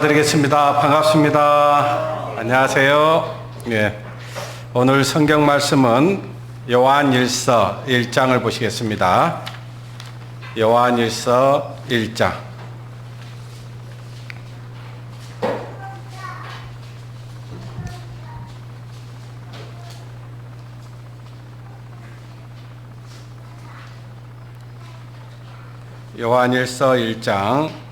드리겠습니다. 반갑습니다. 안녕하세요. 예. 오늘 성경 말씀은 요한일서 1장을 보시겠습니다. 요한일서 1장. 요한일서 1장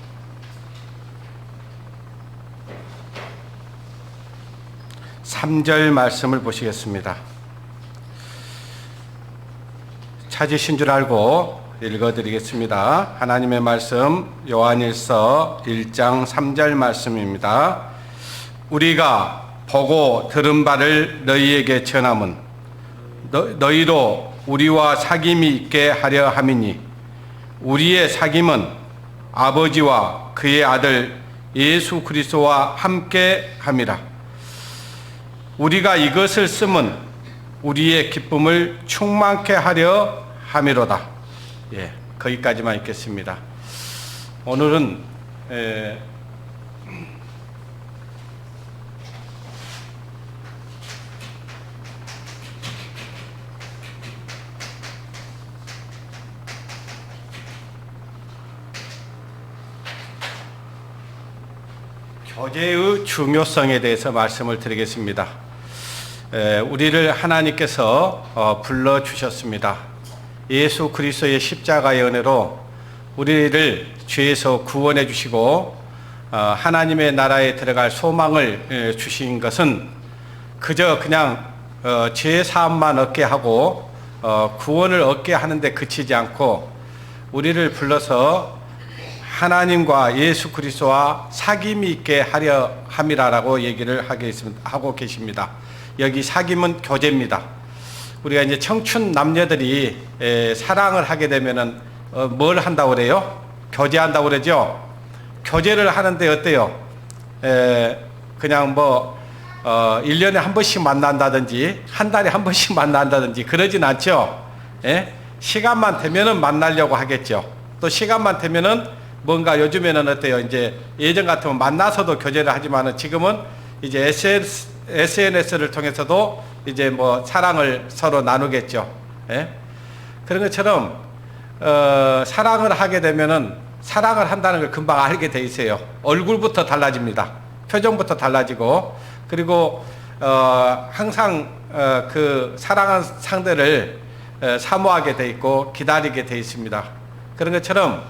3절 말씀을 보시겠습니다. 찾으신 줄 알고 읽어드리겠습니다. 하나님의 말씀 요한일서 1장 3절 말씀입니다. 우리가 보고 들은 바를 너희에게 전함은 너희로 우리와 사귐이 있게 하려 함이니 우리의 사귐은 아버지와 그의 아들 예수 그리스도와 함께 함이라. 우리가 이것을 쓰면 우리의 기쁨을 충만케 하려 함이로다. 예, 거기까지만 읽겠습니다. 오늘은 교제의 중요성에 대해서 말씀을 드리겠습니다. 우리를 하나님께서 불러주셨습니다. 예수 그리스도의 십자가의 은혜로 우리를 죄에서 구원해 주시고 하나님의 나라에 들어갈 소망을 주신 것은 그저 그냥 죄 사함만 얻게 하고 구원을 얻게 하는데 그치지 않고 우리를 불러서 하나님과 예수 그리스도와 사귐이 있게 하려 함이라라고 얘기를 하고 계십니다. 여기 사귐은 교제입니다. 우리가 이제 청춘 남녀들이 사랑을 하게 되면은 뭘 한다고 그래요? 교제한다고 그러죠? 교제를 하는데 어때요? 그냥 1년에 한 번씩 만난다든지 한 달에 한 번씩 만난다든지 그러진 않죠? 시간만 되면은 만나려고 하겠죠. 또 시간만 되면은 뭔가 요즘에는 어때요? 이제 예전 같으면 만나서도 교제를 하지만은 지금은 이제 SNS를 통해서도 이제 사랑을 서로 나누겠죠. 그런 것처럼 사랑을 하게 되면은 사랑을 한다는 걸 금방 알게 돼 있어요. 얼굴부터 달라집니다. 표정부터 달라지고 그리고 항상 그 사랑한 상대를 사모하게 돼 있고 기다리게 돼 있습니다. 그런 것처럼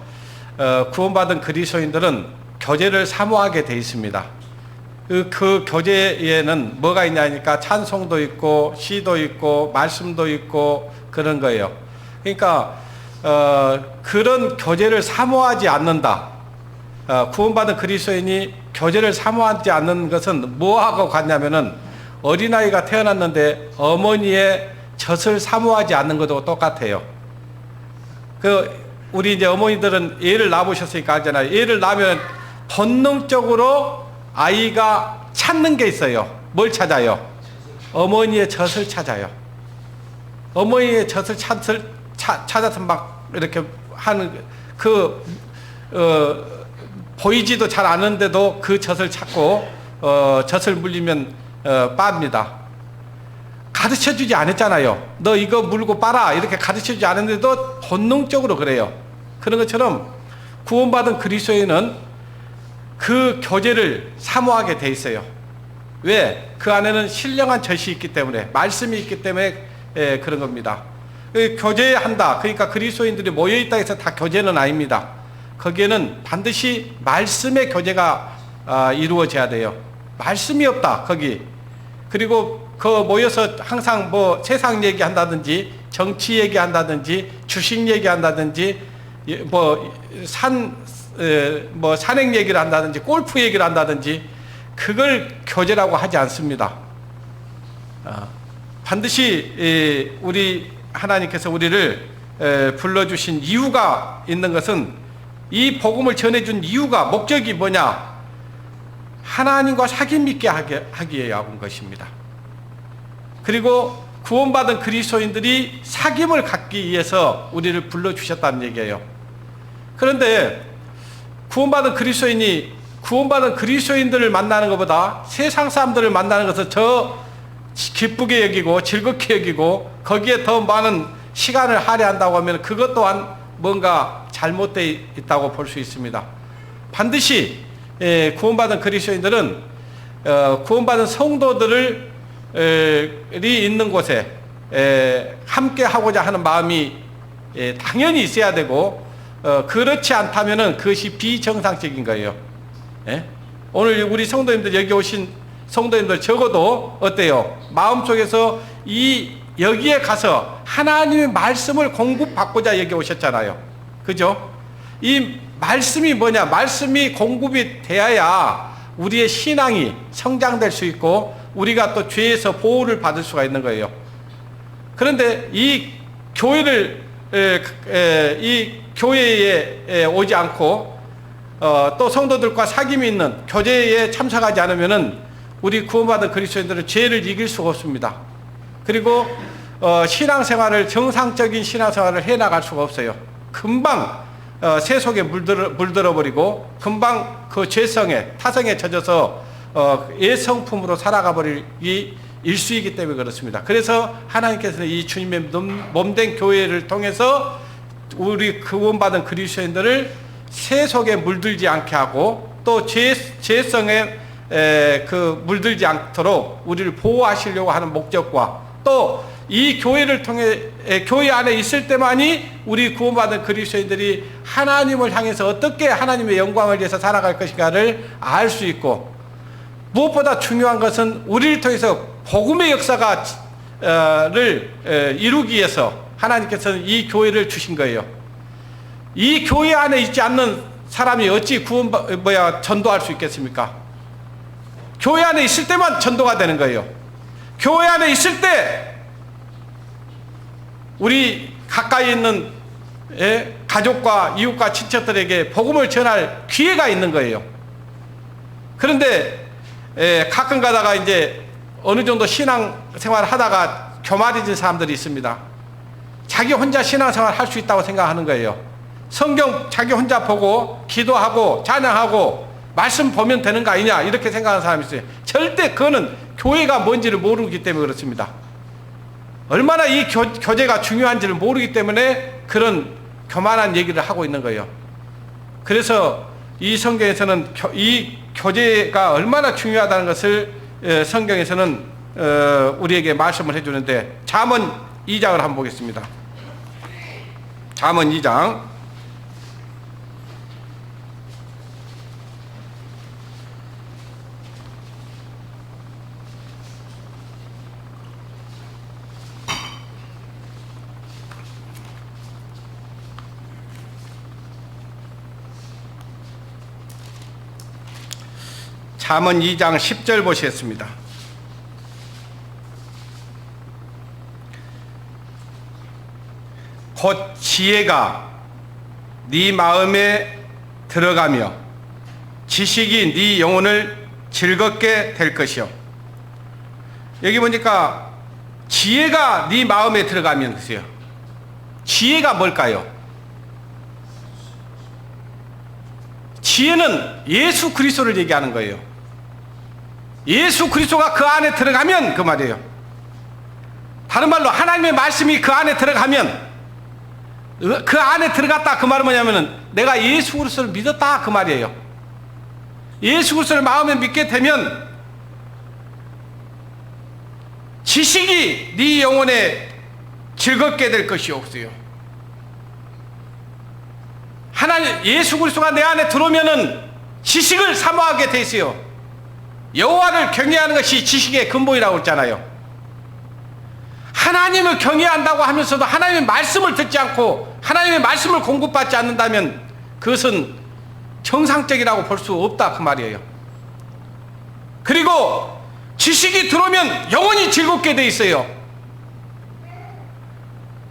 구원받은 그리스도인들은 교제를 사모하게 돼 있습니다. 그 교제에는 뭐가 있냐니까 찬송도 있고 시도 있고 말씀도 있고 그런 거예요. 그러니까 그런 교제를 사모하지 않는다. 구원받은 그리스도인이 교제를 사모하지 않는 것은 뭐하고 같냐면은 어린아이가 태어났는데 어머니의 젖을 사모하지 않는 것도 똑같아요. 우리 이제 어머니들은 애를 낳아보셨으니까 알잖아요. 애를 낳으면 본능적으로 아이가 찾는 게 있어요. 뭘 찾아요? 어머니의 젖을 찾아요. 어머니의 젖을 찾아서 막 이렇게 하는 보이지도 잘 않는데도 그 젖을 찾고 젖을 물리면 빱니다. 가르쳐주지 않았잖아요. 너 이거 물고 빨아 이렇게 가르쳐주지 않았는데도 본능적으로 그래요. 그런 것처럼 구원받은 그리스도인은 그 교제를 사모하게 돼 있어요. 왜? 그 안에는 신령한 젖이 있기 때문에, 말씀이 있기 때문에 그런 겁니다. 교제한다. 그러니까 그리스도인들이 모여있다 해서 다 교제는 아닙니다. 거기에는 반드시 말씀의 교제가 이루어져야 돼요. 말씀이 없다 거기. 그리고 모여서 항상 세상 얘기한다든지 정치 얘기한다든지 주식 얘기한다든지 산행 얘기를 한다든지 골프 얘기를 한다든지 그걸 교제라고 하지 않습니다. 반드시 우리 하나님께서 우리를 불러주신 이유가 있는 것은 이 복음을 전해준 이유가 목적이 뭐냐? 하나님과 사귐 있게 하기 위해 온 것입니다. 그리고 구원받은 그리스도인들이 사귐을 갖기 위해서 우리를 불러주셨다는 얘기예요. 그런데 구원받은 그리스도인이 구원받은 그리스도인들을 만나는 것보다 세상 사람들을 만나는 것을 더 기쁘게 여기고 즐겁게 여기고 거기에 더 많은 시간을 할애한다고 하면 그것 또한 뭔가 잘못되어 있다고 볼 수 있습니다. 반드시 구원받은 그리스도인들은 구원받은 성도들이 있는 곳에 함께 하고자 하는 마음이 당연히 있어야 되고 그렇지 않다면 그것이 비정상적인 거예요. 오늘 우리 성도님들 여기 오신 성도님들 적어도 어때요? 마음속에서 여기에 가서 하나님의 말씀을 공급받고자 여기 오셨잖아요. 그죠? 이 말씀이 뭐냐? 말씀이 공급이 되어야 우리의 신앙이 성장될 수 있고 우리가 또 죄에서 보호를 받을 수가 있는 거예요. 그런데 이 교회에 오지 않고 또 성도들과 사귐이 있는 교제에 참석하지 않으면은 우리 구원받은 그리스도인들은 죄를 이길 수가 없습니다. 그리고 신앙생활을 정상적인 신앙생활을 해나갈 수가 없어요. 금방 세속에 물들어버리고 금방 그 죄성에 타성에 젖어서 예성품으로 살아가 버리기 일수이기 때문에 그렇습니다. 그래서 하나님께서는 이 주님의 몸된 교회를 통해서 우리 구원받은 그리스도인들을 세속에 물들지 않게 하고 또 죄성에 물들지 않도록 우리를 보호하시려고 하는 목적과 또 이 교회를 통해 교회 안에 있을 때만이 우리 구원받은 그리스도인들이 하나님을 향해서 어떻게 하나님의 영광을 위해서 살아갈 것인가를 알 수 있고 무엇보다 중요한 것은 우리를 통해서 복음의 역사가 이루기 위해서 하나님께서는 이 교회를 주신 거예요. 이 교회 안에 있지 않는 사람이 어찌 전도할 수 있겠습니까? 교회 안에 있을 때만 전도가 되는 거예요. 교회 안에 있을 때 우리 가까이 있는 가족과 이웃과 친척들에게 복음을 전할 기회가 있는 거예요. 그런데 가끔 가다가 이제 어느 정도 신앙생활 하다가 교만해진 사람들이 있습니다. 자기 혼자 신앙생활 할 수 있다고 생각하는 거예요. 성경 자기 혼자 보고 기도하고 찬양하고 말씀 보면 되는 거 아니냐 이렇게 생각하는 사람이 있어요. 절대 그거는 교회가 뭔지를 모르기 때문에 그렇습니다. 얼마나 이 교제가 중요한지를 모르기 때문에 그런 교만한 얘기를 하고 있는 거예요. 그래서 이 성경에서는 이 교제가 얼마나 중요하다는 것을 성경에서는 우리에게 말씀을 해주는데 잠언 2장을 한번 보겠습니다. 잠언 2장 잠언 2장 10절 보시겠습니다. 곧 지혜가 네 마음에 들어가며 지식이 네 영혼을 즐겁게 될 것이요. 여기 보니까 지혜가 네 마음에 들어가면 글쎄요. 지혜가 뭘까요? 지혜는 예수 그리스도를 얘기하는 거예요. 예수 그리스도가 그 안에 들어가면 그 말이에요. 다른 말로 하나님의 말씀이 그 안에 들어가면 그 안에 들어갔다 그 말은 뭐냐면은 내가 예수 그리스도를 믿었다 그 말이에요. 예수 그리스도를 마음에 믿게 되면 지식이 네 영혼에 즐겁게 될 것이 없어요. 하나님 예수 그리스도가 내 안에 들어오면은 지식을 사모하게 돼 있어요. 여호와를 경외하는 것이 지식의 근본이라고 했잖아요. 하나님을 경외한다고 하면서도 하나님의 말씀을 듣지 않고 하나님의 말씀을 공급받지 않는다면 그것은 정상적이라고 볼 수 없다 그 말이에요. 그리고 지식이 들어오면 영혼이 즐겁게 돼 있어요.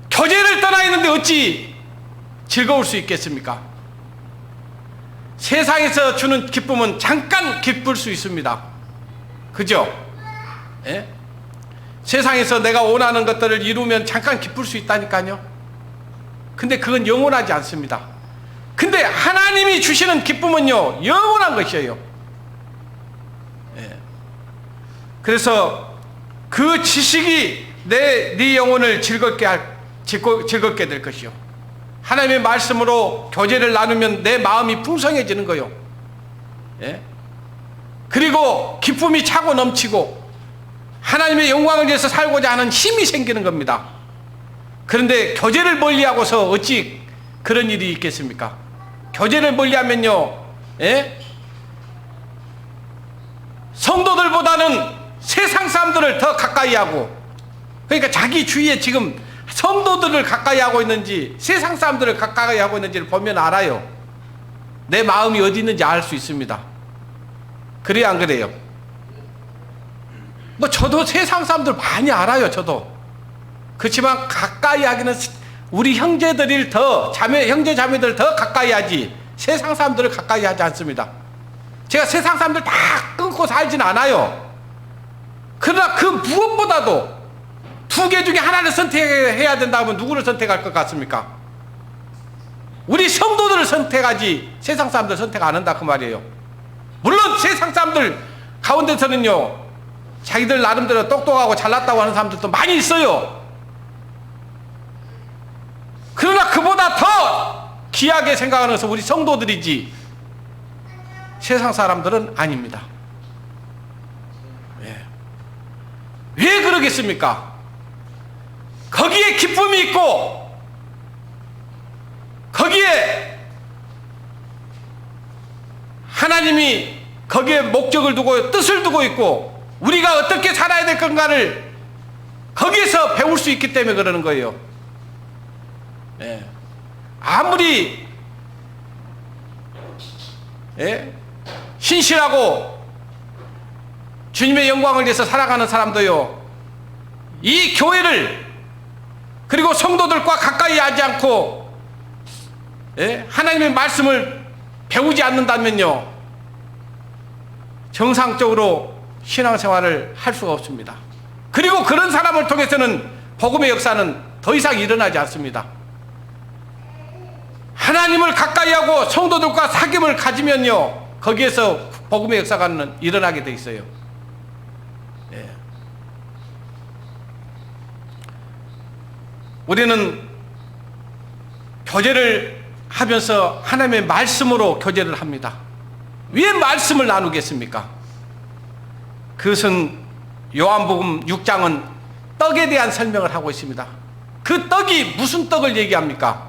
교제를 떠나 있는데 어찌 즐거울 수 있겠습니까? 세상에서 주는 기쁨은 잠깐 기쁠 수 있습니다. 그죠? 예? 세상에서 내가 원하는 것들을 이루면 잠깐 기쁠 수 있다니까요. 근데 그건 영원하지 않습니다. 근데 하나님이 주시는 기쁨은요, 영원한 것이에요. 그래서 그 지식이 네 영혼을 즐겁게 될 것이요. 하나님의 말씀으로 교제를 나누면 내 마음이 풍성해지는 거요. 그리고 기쁨이 차고 넘치고 하나님의 영광을 위해서 살고자 하는 힘이 생기는 겁니다. 그런데 교제를 멀리하고서 어찌 그런 일이 있겠습니까? 교제를 멀리하면요, 성도들보다는 세상 사람들을 더 가까이 하고, 그러니까 자기 주위에 지금 성도들을 가까이 하고 있는지 세상 사람들을 가까이 하고 있는지를 보면 알아요. 내 마음이 어디 있는지 알 수 있습니다. 그래요, 안 그래요? 뭐 저도 세상 사람들 많이 알아요. 저도. 그렇지만 가까이 하기는 우리 형제들을 더, 형제 자매들 더 가까이 하지 세상 사람들을 가까이 하지 않습니다. 제가 세상 사람들 다 끊고 살진 않아요. 그러나 그 무엇보다도 두 개 중에 하나를 선택해야 된다면 누구를 선택할 것 같습니까? 우리 성도들을 선택하지 세상 사람들 선택 안 한다 그 말이에요. 물론 세상 사람들 가운데서는요, 자기들 나름대로 똑똑하고 잘났다고 하는 사람들도 많이 있어요. 그러나 그보다 더 귀하게 생각하는 것은 우리 성도들이지 세상 사람들은 아닙니다. 왜 그러겠습니까? 거기에 기쁨이 있고 거기에 하나님이 거기에 목적을 두고 뜻을 두고 있고 우리가 어떻게 살아야 될 건가를 거기에서 배울 수 있기 때문에 그러는 거예요. 아무리 신실하고 주님의 영광을 위해서 살아가는 사람도요, 이 교회를 그리고 성도들과 가까이 하지 않고 하나님의 말씀을 배우지 않는다면요, 정상적으로 신앙생활을 할 수가 없습니다. 그리고 그런 사람을 통해서는 복음의 역사는 더 이상 일어나지 않습니다. 하나님을 가까이 하고 성도들과 사귐을 가지면요, 거기에서 복음의 역사가 일어나게 돼 있어요. 우리는 교제를 하면서 하나님의 말씀으로 교제를 합니다. 왜 말씀을 나누겠습니까? 그것은 요한복음 6장은 떡에 대한 설명을 하고 있습니다. 그 떡이 무슨 떡을 얘기합니까?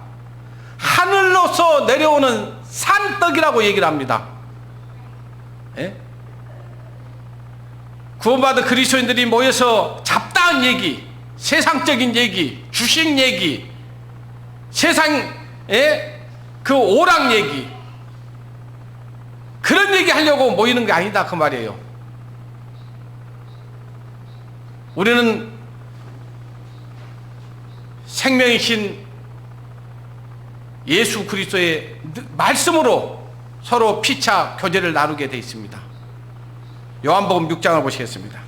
하늘로서 내려오는 산떡이라고 얘기를 합니다. 구원받은 그리스도인들이 모여서 잡다한 얘기, 세상적인 얘기, 주식 얘기, 세상의 그 오락 얘기, 그런 얘기 하려고 모이는 게 아니다 그 말이에요. 우리는 생명이신 예수 그리스도의 말씀으로 서로 피차 교제를 나누게 되어 있습니다. 요한복음 6장을 보시겠습니다.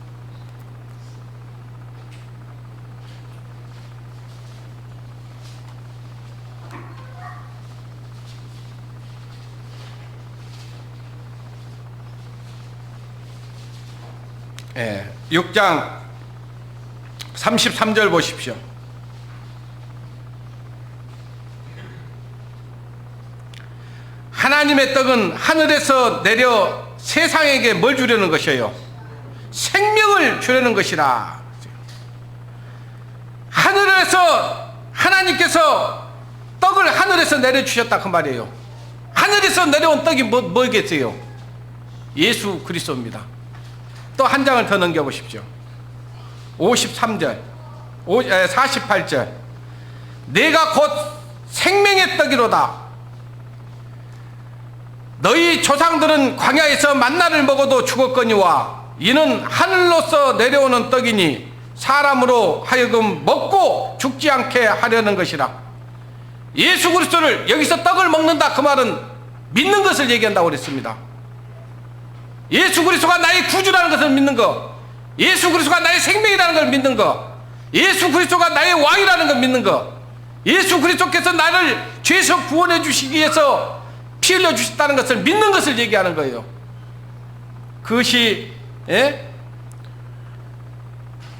예, 6장 33절 보십시오. 하나님의 떡은 하늘에서 내려 세상에게 뭘 주려는 것이에요? 생명을 주려는 것이라. 하늘에서 하나님께서 떡을 하늘에서 내려주셨다 그 말이에요. 하늘에서 내려온 떡이 뭐겠어요? 예수 그리스도입니다. 또 한 장을 더 넘겨보십시오. 53절 48절 내가 곧 생명의 떡이로다. 너희 조상들은 광야에서 만나를 먹어도 죽었거니와 이는 하늘로서 내려오는 떡이니 사람으로 하여금 먹고 죽지 않게 하려는 것이라. 예수 그리스도를 여기서 떡을 먹는다 그 말은 믿는 것을 얘기한다고 그랬습니다. 예수 그리스도가 나의 구주라는 것을 믿는 것, 예수 그리스도가 나의 생명이라는 걸 믿는 것, 예수 그리스도가 나의 왕이라는 걸 믿는 것, 예수 그리스도께서 나를 죄에서 구원해 주시기 위해서 피 흘려 주셨다는 것을 믿는 것을 얘기하는 거예요. 그것이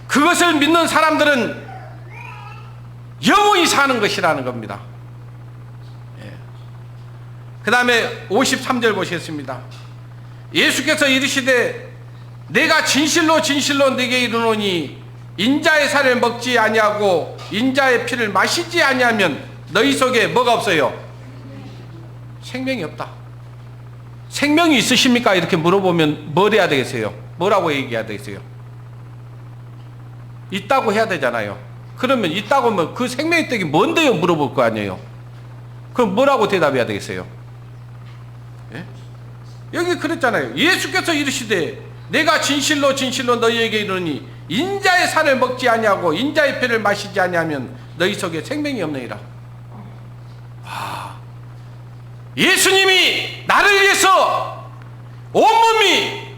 그것을 믿는 사람들은 영원히 사는 것이라는 겁니다. 그 다음에 53절 보시겠습니다. 예수께서 이르시되 내가 진실로 진실로 네게 이르노니 인자의 살을 먹지 아니하고 인자의 피를 마시지 아니하면 너희 속에 뭐가 없어요? 생명이 없다. 생명이 있으십니까? 이렇게 물어보면 뭘 해야 되겠어요? 뭐라고 얘기해야 되겠어요? 있다고 해야 되잖아요. 그러면 있다고 하면 그 생명의 떡이 뭔데요? 물어볼 거 아니에요. 그럼 뭐라고 대답해야 되겠어요? 예? 여기 그랬잖아요. 예수께서 이르시되 내가 진실로 진실로 너희에게 이르니 인자의 살을 먹지 아니하고 인자의 피를 마시지 아니하면 너희 속에 생명이 없느니라. 예수님이 나를 위해서 온몸이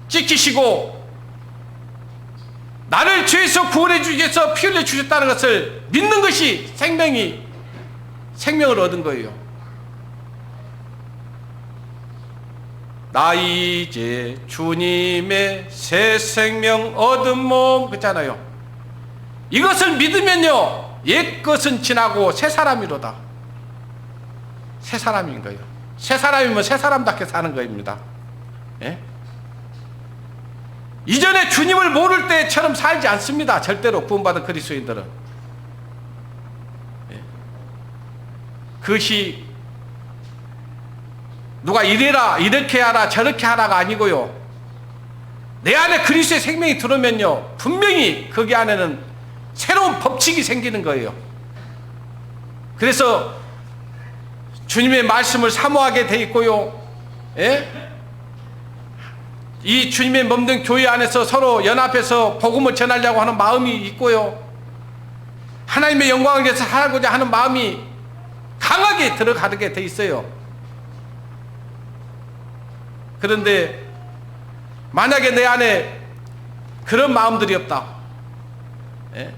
찢기시고 나를 죄에서 구원해 주기 위해서 피 흘려 주셨다는 것을 믿는 것이 생명을 얻은 거예요. 나 이제 주님의 새 생명 얻은 몸 그랬잖아요. 이것을 믿으면요 옛것은 지나고 새 사람이로다. 새 사람인 거예요. 새 사람이면 새 사람답게 사는 겁니다. 예? 이전에 주님을 모를 때처럼 살지 않습니다. 절대로 구원받은 그리스도인들은. 예? 그것이 누가 이래라 이렇게 하라 저렇게 하라가 아니고요. 내 안에 그리스도의 생명이 들어오면요 분명히 거기 안에는 새로운 법칙이 생기는 거예요. 그래서 주님의 말씀을 사모하게 돼 있고요. 예? 이 주님의 몸된 교회 안에서 서로 연합해서 복음을 전하려고 하는 마음이 있고요. 하나님의 영광을 위해서 살고자 하는 마음이 강하게 들어가게 돼 있어요. 그런데 만약에 내 안에 그런 마음들이 없다. 예?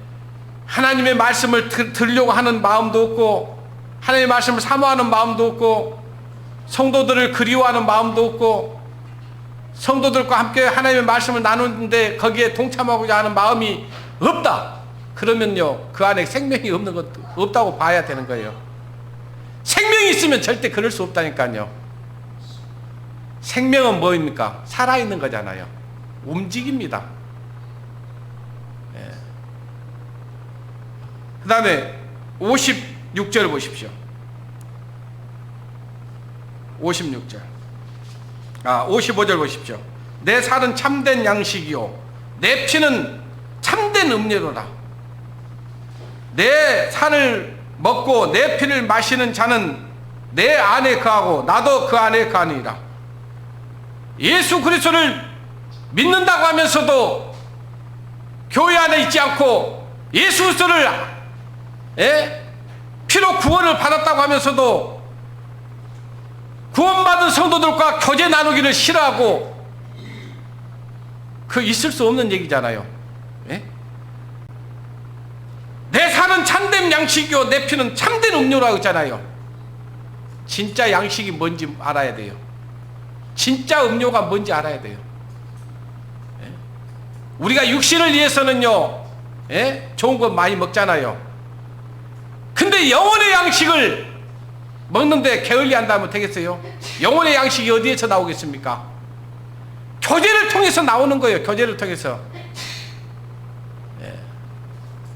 하나님의 말씀을 들으려고 하는 마음도 없고 하나님의 말씀을 사모하는 마음도 없고 성도들을 그리워하는 마음도 없고 성도들과 함께 하나님의 말씀을 나누는데 거기에 동참하고자 하는 마음이 없다. 그러면요 그 안에 생명이 없는 것도 없다고 봐야 되는 거예요. 생명이 있으면 절대 그럴 수 없다니까요. 생명은 뭐입니까? 살아있는 거잖아요. 움직입니다. 예. 그 다음에 56절 보십시오. 56절. 55절 보십시오. 내 살은 참된 양식이요 내 피는 참된 음료로라. 내 살을 먹고 내 피를 마시는 자는 내 안에 거하고 나도 그 안에 거하니라. 예수 그리스도를 믿는다고 하면서도 교회 안에 있지 않고 예수 그리스도를 피로 구원을 받았다고 하면서도 구원받은 성도들과 교제 나누기를 싫어하고 그 있을 수 없는 얘기잖아요. 내 살은 참된 양식이요 내 피는 참된 음료라고 했잖아요. 진짜 양식이 뭔지 알아야 돼요. 진짜 음료가 뭔지 알아야 돼요. 우리가 육신을 위해서는요 좋은 거 많이 먹잖아요. 근데 영혼의 양식을 먹는데 게을리한다면 되겠어요? 영혼의 양식이 어디에서 나오겠습니까? 교제를 통해서 나오는 거예요. 교제를 통해서.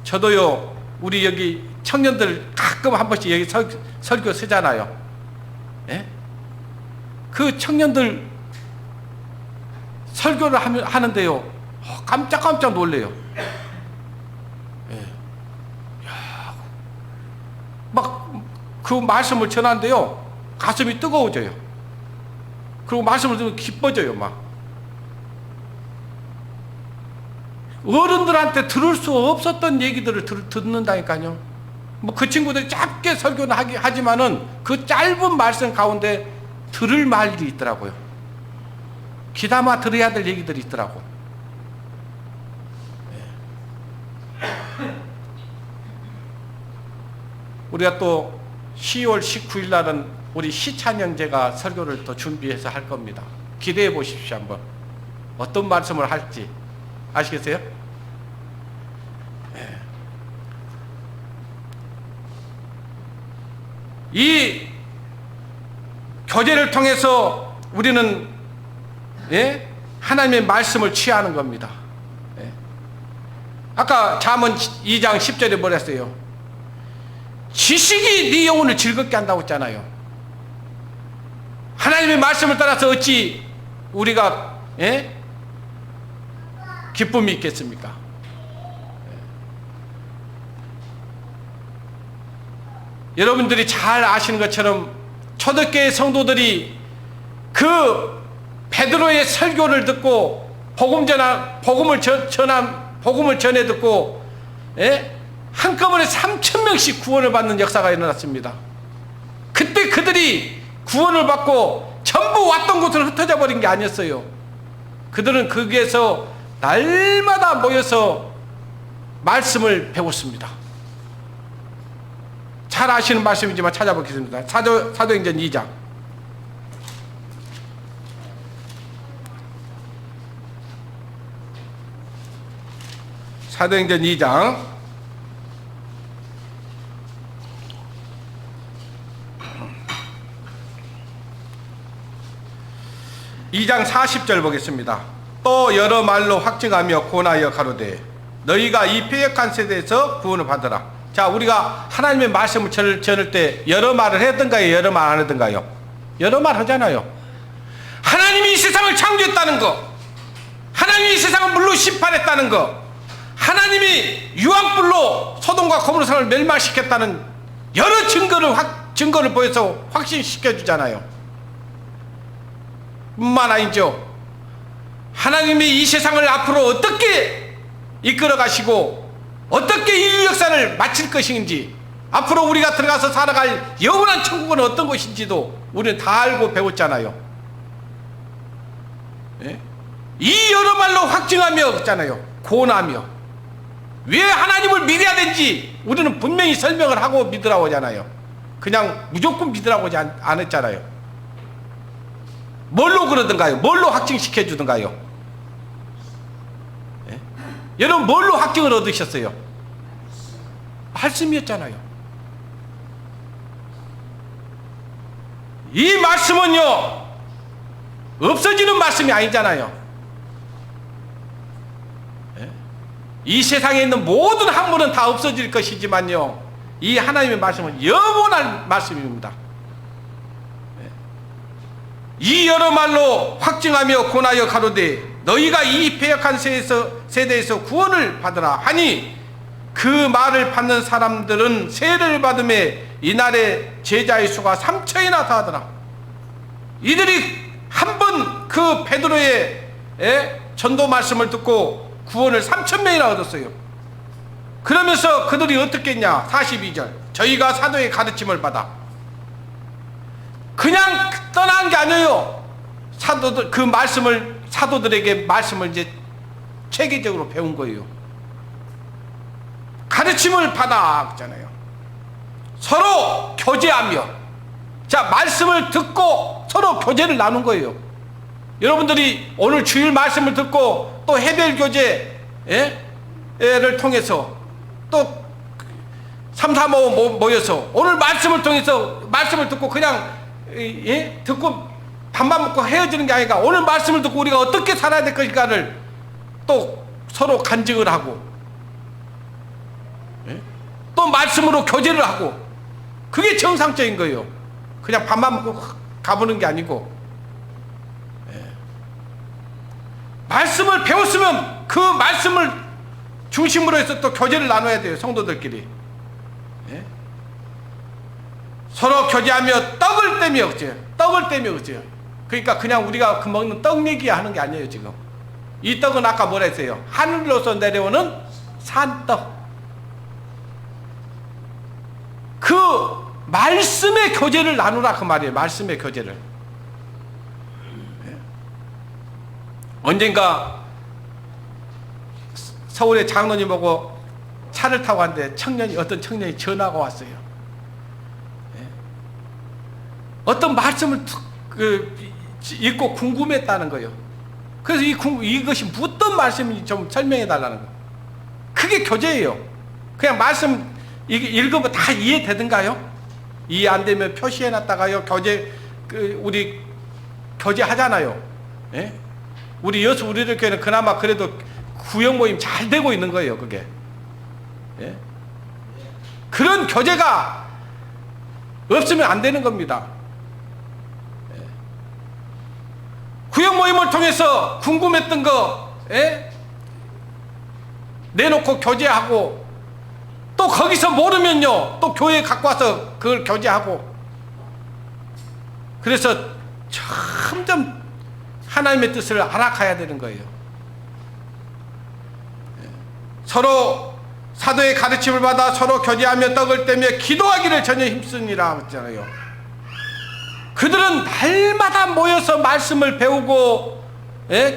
저도요 우리 여기 청년들 가끔 한 번씩 여기 설교 쓰잖아요. 그 청년들 설교를 하는데요 깜짝깜짝 놀래요. 막 그 말씀을 전하는데요 가슴이 뜨거워져요. 그리고 말씀을 들으면 기뻐져요. 막 어른들한테 들을 수 없었던 얘기들을 듣는다니까요. 뭐 그 친구들이 짧게 설교는 하지만은 그 짧은 말씀 가운데 들을 말이 있더라고요. 귀담아 들어야 될 얘기들이 있더라고. 우리가 또 10월 19일 날은 우리 시찬양제가 설교를 또 준비해서 할 겁니다. 기대해 보십시오. 한번 어떤 말씀을 할지 아시겠어요? 이 교제를 통해서 우리는 하나님의 말씀을 취하는 겁니다. 아까 잠언 2장 10절에 뭐라 했어요? 지식이 네 영혼을 즐겁게 한다고 했잖아요. 하나님의 말씀을 따라서 어찌 우리가 기쁨이 있겠습니까? 여러분들이 잘 아시는 것처럼 초대교회 성도들이 그 베드로의 설교를 듣고 복음을 전해 듣고 한꺼번에 3,000명씩 구원을 받는 역사가 일어났습니다. 그때 그들이 구원을 받고 전부 왔던 곳으로 흩어져 버린 게 아니었어요. 그들은 거기에서 날마다 모여서 말씀을 배웠습니다. 잘 아시는 말씀이지만 찾아보겠습니다. 사도행전 2장. 사도행전 2장 2장 40절 보겠습니다. 또 여러 말로 확증하며 권하여 가로되 너희가 이 패역한 세대에서 구원을 받으라. 자, 우리가 하나님의 말씀을 전할 때 여러 말을 했던가요? 여러 말 안 했던가요? 여러 말 하잖아요. 하나님이 이 세상을 창조했다는 거, 하나님이 이 세상을 물로 심판했다는 거, 하나님이 유황불로 소돔과 고모라 성을 멸망시켰다는 여러 증거를 보여서 확신시켜 주잖아요. 뿐만 아니죠. 하나님이 이 세상을 앞으로 어떻게 이끌어 가시고 어떻게 인류 역사를 마칠 것인지, 앞으로 우리가 들어가서 살아갈 영원한 천국은 어떤 것인지도 우리는 다 알고 배웠잖아요. 이 여러 말로 확증하며 했잖아요. 고나며. 왜 하나님을 믿어야 되는지 우리는 분명히 설명을 하고 믿으라고 하잖아요. 그냥 무조건 믿으라고 하지 않았잖아요. 뭘로 그러던가요? 뭘로 확증시켜 주던가요? 여러분 뭘로 확증을 얻으셨어요? 말씀이었잖아요. 이 말씀은요 없어지는 말씀이 아니잖아요. 이 세상에 있는 모든 학문은 다 없어질 것이지만요, 이 하나님의 말씀은 영원한 말씀입니다. 이 여러 말로 확증하며 권하여 가로되 너희가 이 패역한 세대에서 구원을 받으라 하니 그 말을 받는 사람들은 세례를 받음에 이날의 제자의 수가 3,000이나 다하더라. 이들이 한 번 그 베드로의 전도 말씀을 듣고 구원을 3,000명이나 얻었어요. 그러면서 그들이 어떻게 했냐? 42절. 저희가 사도의 가르침을 받아. 그냥 떠난 게 아니에요. 사도들 그 말씀을 사도들에게 말씀을 이제 체계적으로 배운 거예요. 가르침을 받아 그러잖아요. 서로 교제하며, 자, 말씀을 듣고 서로 교제를 나눈 거예요. 여러분들이 오늘 주일 말씀을 듣고 또 해별 교제를 통해서 또 3, 4, 5 모여서 오늘 말씀을 통해서 말씀을 듣고 그냥 듣고 밥만 먹고 헤어지는 게 아니라 오늘 말씀을 듣고 우리가 어떻게 살아야 될 것인가를 또 서로 간증을 하고 또 말씀으로 교제를 하고, 그게 정상적인 거예요. 그냥 밥만 먹고 가보는 게 아니고, 말씀을 배웠으면 그 말씀을 중심으로 해서 또 교제를 나눠야 돼요. 성도들끼리 서로 교제하며 떡을 떼며 그죠. 그러니까 그냥 우리가 그 먹는 떡 얘기 하는 게 아니에요. 지금 이 떡은 아까 뭐라 했어요? 하늘로서 내려오는 산떡. 그 말씀의 교제를 나누라 그 말이에요. 말씀의 교제를. 언젠가 서울에 장로님 보고 차를 타고 왔는데 어떤 청년이 전화가 왔어요. 어떤 말씀을 읽고 궁금했다는 거예요. 그래서 이것이 어떤 말씀인지 좀 설명해 달라는 거예요. 그게 교제예요. 그냥 말씀 읽으면 다 이해되던가요? 이해 안 되면 표시해 놨다가요. 우리 교제 하잖아요. 예? 우리 여수 우리들 교회는 그나마 그래도 구역 모임 잘 되고 있는 거예요. 그게. 예? 그런 교제가 없으면 안 되는 겁니다. 예? 구역 모임을 통해서 궁금했던 거 내놓고 교제하고, 또 거기서 모르면요 또 교회에 갖고 와서 그걸 교제하고, 그래서 점점 하나님의 뜻을 알아가야 되는 거예요. 서로 사도의 가르침을 받아 서로 교제하며 떡을 떼며 기도하기를 전혀 힘쓰니라 했잖아요. 그들은 날마다 모여서 말씀을 배우고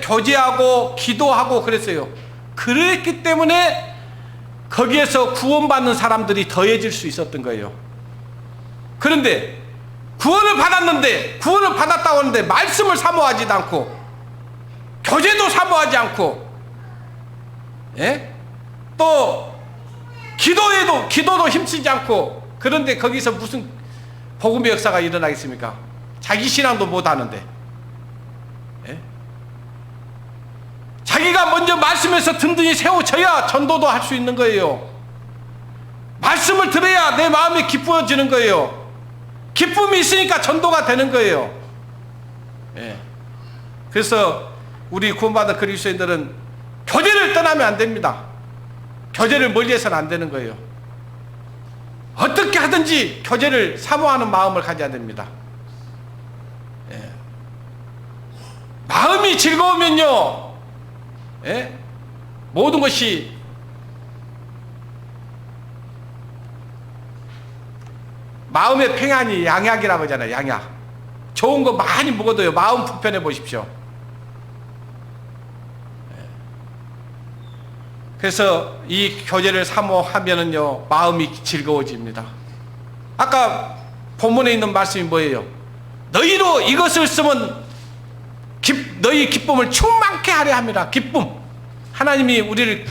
교제하고 기도하고 그랬어요. 그랬기 때문에 거기에서 구원받는 사람들이 더해질 수 있었던 거예요. 그런데 구원을 받았는데, 구원을 받았다고 하는데 말씀을 사모하지도 않고 교제도 사모하지 않고, 또 기도도 힘쓰지 않고, 그런데 거기서 무슨 복음의 역사가 일어나겠습니까? 자기 신앙도 못하는데. 자기가 먼저 말씀에서 든든히 세워져야 전도도 할 수 있는 거예요. 말씀을 들어야 내 마음이 기뻐지는 거예요. 기쁨이 있으니까 전도가 되는 거예요. 그래서 우리 구원받은 그리스도인들은 교제를 떠나면 안 됩니다. 교제를 멀리해서는 안 되는 거예요. 어떻게 하든지 교제를 사모하는 마음을 가져야 됩니다. 마음이 즐거우면요 모든 것이 마음의 평안이 양약이라고 하잖아요. 양약. 좋은 거 많이 먹어도요 마음 불편해 보십시오. 그래서 이 교제를 사모하면은요 마음이 즐거워집니다. 아까 본문에 있는 말씀이 뭐예요? 너희로 이것을 쓰면 너희 기쁨을 충만케 하려 함이라. 기쁨. 하나님이 우리를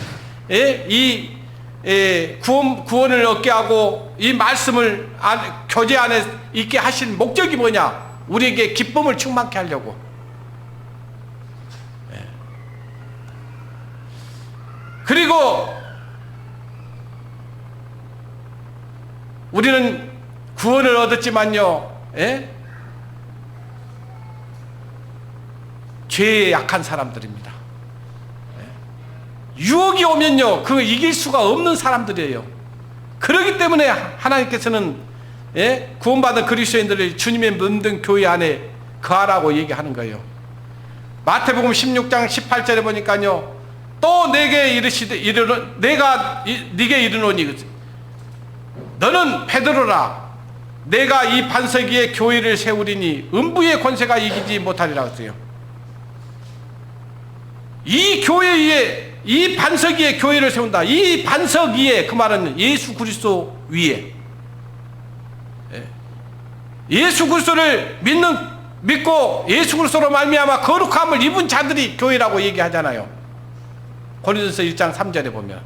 구원을 얻게 하고 이 말씀을 교제 안에 있게 하신 목적이 뭐냐? 우리에게 기쁨을 충만케 하려고. 그리고 우리는 구원을 얻었지만요 죄에 약한 사람들입니다. 유혹이 오면요 그거 이길 수가 없는 사람들이에요. 그렇기 때문에 하나님께서는 구원받은 그리스도인들을 주님의 몸된 교회 안에 거하라고 얘기하는 거예요. 마태복음 16장 18절에 보니까요 또 내게 내가 네게 이르노니 너는 베드로라. 내가 이 반석 위에 교회를 세우리니 음부의 권세가 이기지 못하리라 했어요. 이 교회 위에, 이 반석 위에 교회를 세운다. 이 반석 위에, 그 말은 예수 그리스도 위에, 예수 그리스도를 믿고 예수 그리스도로 말미암아 거룩함을 입은 자들이 교회라고 얘기하잖아요. 고린도서 1장 3절에 보면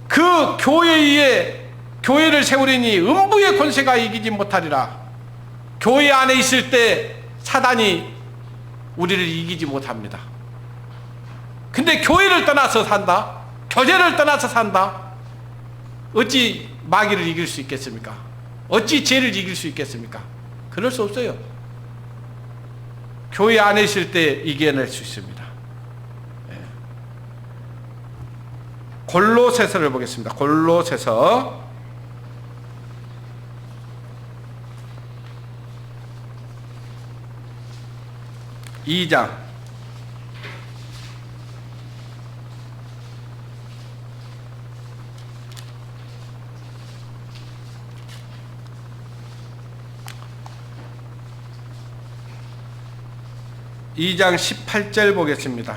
그 교회 위에 교회를 세우리니 음부의 권세가 이기지 못하리라. 교회 안에 있을 때 사단이 우리를 이기지 못합니다. 근데 교회를 떠나서 산다, 교제를 떠나서 산다, 어찌 마귀를 이길 수 있겠습니까? 어찌 죄를 이길 수 있겠습니까? 그럴 수 없어요. 교회 안에 있을 때 이겨낼 수 있습니다. 골로새서를 보겠습니다. 골로새서 2장 18절 보겠습니다.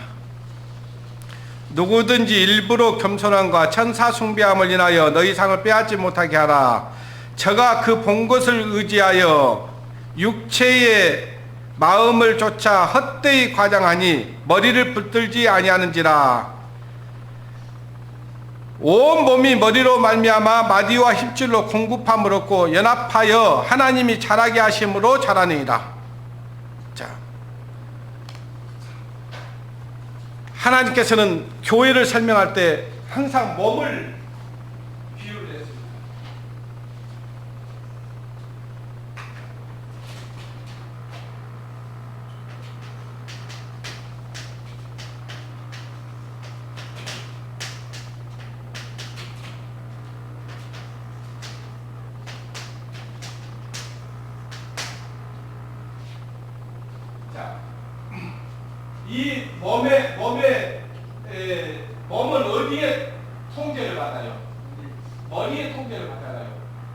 누구든지 일부러 겸손함과 천사 숭배함을 인하여 너희 상을 빼앗지 못하게 하라. 저가 그 본 것을 의지하여 육체의 마음을 쫓아 헛되이 과장하니 머리를 붙들지 아니하는지라. 온 몸이 머리로 말미암아 마디와 힘줄로 공급함을 얻고 연합하여 하나님이 자라게 하심으로 자라느니라. 자, 하나님께서는 교회를 설명할 때 항상 몸을 비유를 했습니다. 이 몸은 어디에 통제를 받아요? 머리에 통제를 받잖아요.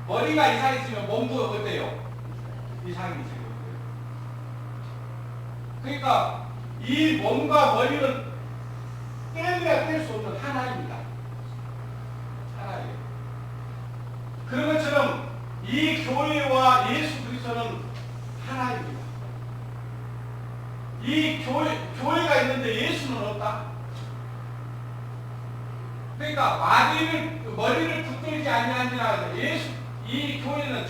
머리가 이상이 있으면 몸도 어때요? 이상이 있어요. 그러니까 이 몸과 머리는 떼야 뗄 수 없는 하나입니다. 하나예요. 그런 것처럼 이 교회와 예수 그리스도는 하나입니다. 이 교회가 있는데 예수는 없다. 그러니까 머리를 붙들지 아니하니라. 이 교회는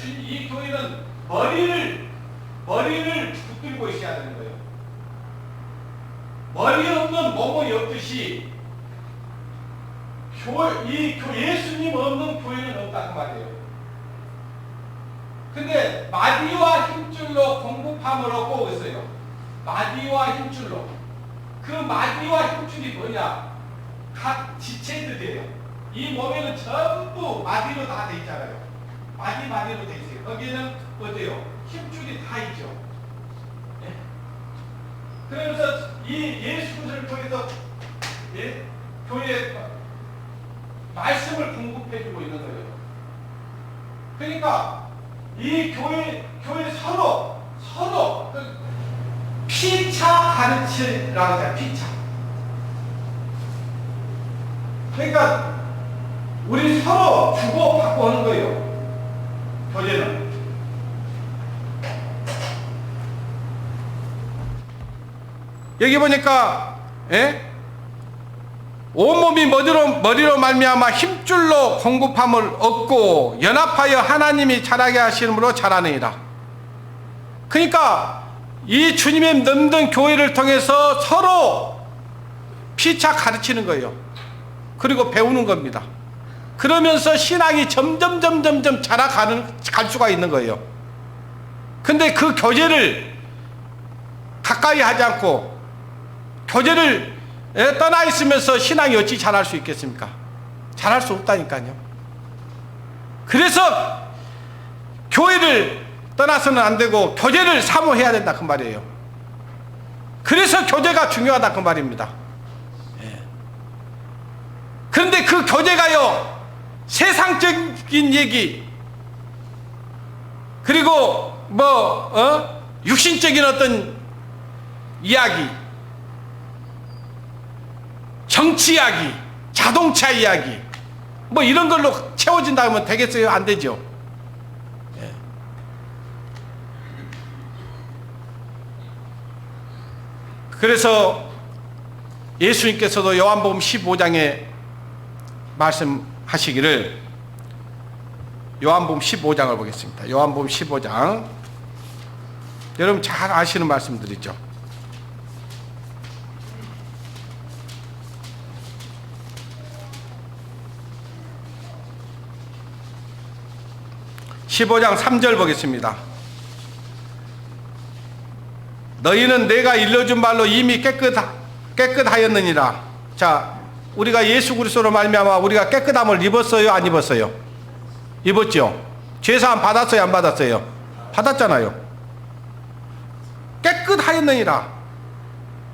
머리를 붙들고 있어야 되는 거예요. 머리 없는 몸이 없듯이 예수님 없는 교회는 없다 그 말이에요. 근데 마디와 힘줄로 공급함을 얻고 있어요. 마디와 힘줄로. 그 마디와 힘줄이 뭐냐? 각 지체들이에요. 이 몸에는 전부 마디로 다 돼 있잖아요. 마디로 돼 있어요. 거기는 어때요? 힘줄이 다 있죠. 예? 그러면서 이 예수 그리스도를 통해서 교회에 말씀을 공급해주고 있는 거예요. 그러니까 이 교회 서로 피차 가르치라고 하잖아요. 피차. 그러니까 우리 서로 주고받고 하는 거예요. 교제는. 여기 보니까 온몸이 머리로 말미암아 힘줄로 공급함을 얻고 연합하여 하나님이 자라게 하시므로 자라느니라. 그러니까 이 주님의 넘는 교회를 통해서 서로 피차 가르치는 거예요. 그리고 배우는 겁니다. 그러면서 신앙이 점점 갈 수가 있는 거예요. 근데 그 교제를 가까이 하지 않고 교제를 떠나 있으면서 신앙이 어찌 자랄 수 있겠습니까? 자랄 수 없다니까요. 그래서 교회를 떠나서는 안 되고 교제를 사모해야 된다 그 말이에요. 그래서 교제가 중요하다 그 말입니다. 그런데 그 교제가요, 세상적인 얘기 그리고 육신적인 어떤 이야기, 정치 이야기, 자동차 이야기 이런 걸로 채워진다면 되겠어요? 안 되죠. 그래서 예수님께서도 요한복음 15장에 말씀하시기를, 요한복음 15장을 보겠습니다. 요한복음 15장, 여러분 잘 아시는 말씀들이죠. (15장) 3절 보겠습니다. 너희는 내가 일러준 말로 이미 깨끗하였느니라. 자, 우리가 예수 그리스도로 말미암아 우리가 깨끗함을 입었어요? 안 입었어요? 입었죠. 죄사함 받았어요? 안 받았어요? 받았잖아요. 깨끗하였느니라.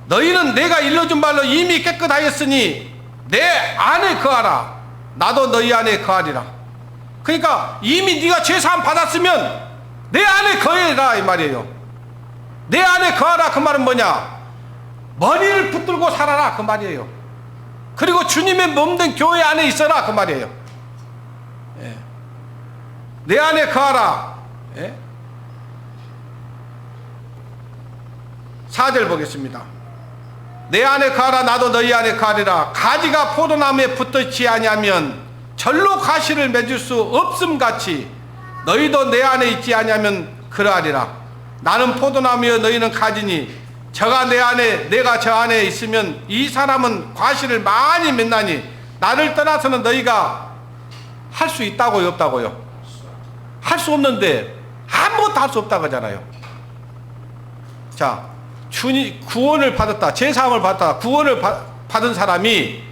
너희는 내가 일러준 말로 이미 깨끗하였으니 내 안에 거하라. 나도 너희 안에 거하리라. 그러니까 이미 네가 죄사함 받았으면 내 안에 거해라 이 말이에요. 내 안에 거하라 그 말은 뭐냐? 머리를 붙들고 살아라 그 말이에요. 그리고 주님의 몸된 교회 안에 있어라 그 말이에요. 내 안에 거하라. 예? 4절 보겠습니다. 내 안에 거하라 나도 너희 안에 거하리라. 가지가 포도나무에 붙듯이 아니하면 절로 가시를 맺을 수 없음같이 너희도 내 안에 있지 아니하면 그러하리라. 나는 포도나무여 너희는 가지니 저가 내 안에 내가 저 안에 있으면 이 사람은 과실을 많이 맺나니 나를 떠나서는 너희가 할 수 있다고요 없다고요? 할 수 없는데 아무것도 할 수 없다고 하잖아요. 자, 주님 구원을 받았다, 제사함을 받았다, 구원을 받은 사람이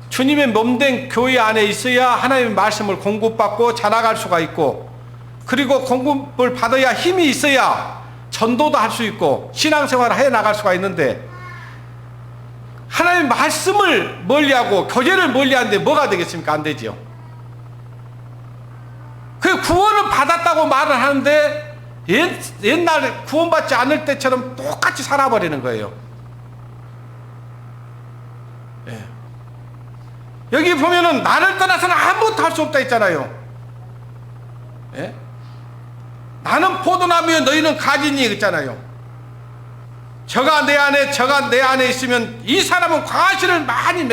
주님의 몸된 교회 안에 있어야 하나님의 말씀을 공급받고 자라갈 수가 있고, 그리고 공급을 받아야 힘이 있어야 전도도 할 수 있고 신앙생활을 해 나갈 수가 있는데, 하나님의 말씀을 멀리하고 교제를 멀리하는데 뭐가 되겠습니까? 안 되지요. 그 구원을 받았다고 말을 하는데 옛날에 구원받지 않을 때처럼 똑같이 살아버리는 거예요. 예. 여기 보면은 나를 떠나서는 아무것도 할 수 없다 했잖아요. 예? 나는 포도나무여 너희는 가지니 했잖아요. 저가 내 안에 있으면 이 사람은 과실을 많이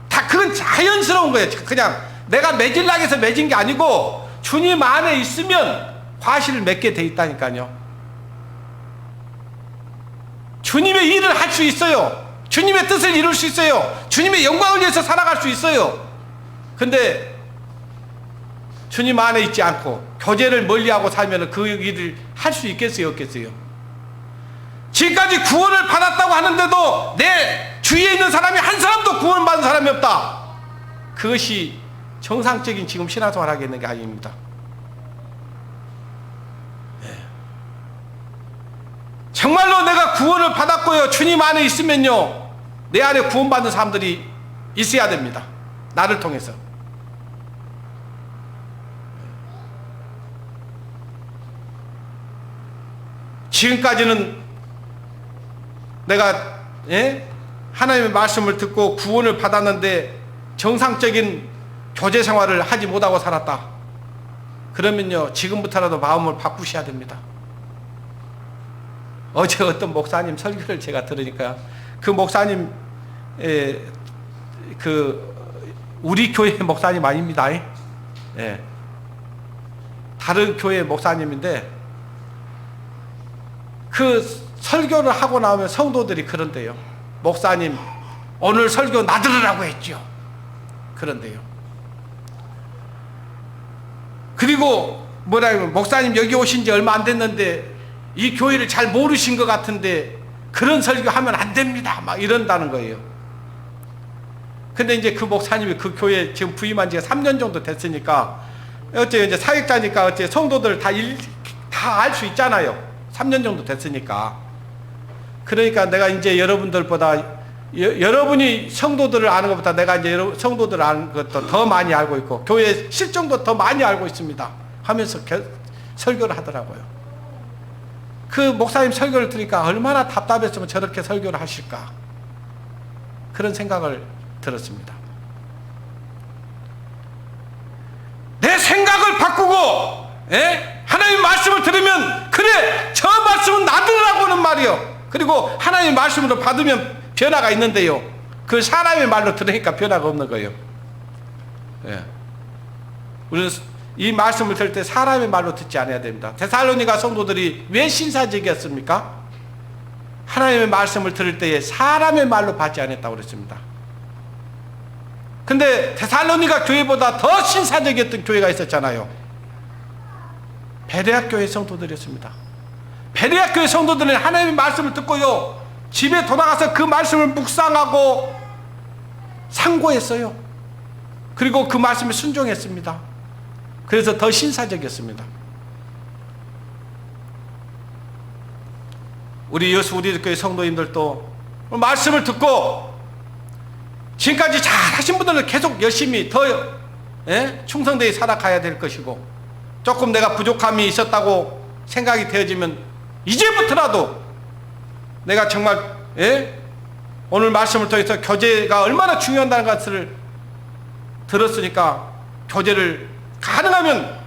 다 그건 자연스러운 거예요. 그냥 내가 맺으려고 해서 맺은 게 아니고 주님 안에 있으면 과실을 맺게 돼 있다니까요. 주님의 일을 할 수 있어요. 주님의 뜻을 이룰 수 있어요. 주님의 영광을 위해서 살아갈 수 있어요. 근데 주님 안에 있지 않고 교제를 멀리하고 살면 그 일을 할 수 있겠어요 없겠어요? 지금까지 구원을 받았다고 하는데도 내 주위에 있는 사람이 한 사람도 구원받은 사람이 없다. 그것이 정상적인 지금 신앙생활 하게 있는 게 아닙니다. 정말로 내가 구원을 받았고요, 주님 안에 있으면요, 내 안에 구원받는 사람들이 있어야 됩니다. 나를 통해서. 지금까지는 내가 하나님의 말씀을 듣고 구원을 받았는데 정상적인 교제 생활을 하지 못하고 살았다. 그러면요, 지금부터라도 마음을 바꾸셔야 됩니다. 어제 어떤 목사님 설교를 제가 들으니까 그 목사님 우리 교회 목사님 아닙니다. 예. 다른 교회 목사님인데 그 설교를 하고 나오면 성도들이 그런데요, 목사님 오늘 설교 나들으라고 했죠. 그런데요. 그리고 뭐라면 목사님 여기 오신 지 얼마 안 됐는데 이 교회를 잘 모르신 것 같은데 그런 설교하면 안 됩니다 막 이런다는 거예요. 근데 이제 그 목사님이 그 교회 지금 부임한 지가 3년 정도 됐으니까 어째 이제 사역자니까 어째 성도들 다 알 수 있잖아요. 3년 정도 됐으니까. 그러니까 내가 이제 여러분들보다 여러분이 성도들을 아는 것보다 내가 이제 성도들을 아는 것도 더 많이 알고 있고 교회 실정도 더 많이 알고 있습니다 하면서 설교를 하더라고요. 그 목사님 설교를 들으니까 얼마나 답답했으면 저렇게 설교를 하실까, 그런 생각을 들었습니다. 내 생각을 바꾸고 하나님의 말씀을 들으면 그래 저 말씀은 나들으라고 하는 말이요. 그리고 하나님의 말씀으로 받으면 변화가 있는데요, 그 사람의 말로 들으니까 변화가 없는 거예요. 우리는 이 말씀을 들을 때 사람의 말로 듣지 않아야 됩니다. 데살로니가 성도들이 왜 신사적이었습니까? 하나님의 말씀을 들을 때에 사람의 말로 받지 않았다고 그랬습니다. 근데 데살로니가 교회보다 더 신사적이었던 교회가 있었잖아요. 베레아 교회 성도들이었습니다. 베레아 교회 성도들은 하나님의 말씀을 듣고요, 집에 돌아가서 그 말씀을 묵상하고 상고했어요. 그리고 그 말씀에 순종했습니다. 그래서 더 신사적이었습니다. 우리 교회 성도님들도 말씀을 듣고 지금까지 잘 하신 분들은 계속 열심히 더 충성되게 살아가야 될 것이고, 조금 내가 부족함이 있었다고 생각이 되어지면 이제부터라도 내가 정말 오늘 말씀을 통해서 교제가 얼마나 중요하다는 것을 들었으니까 교제를 가능하면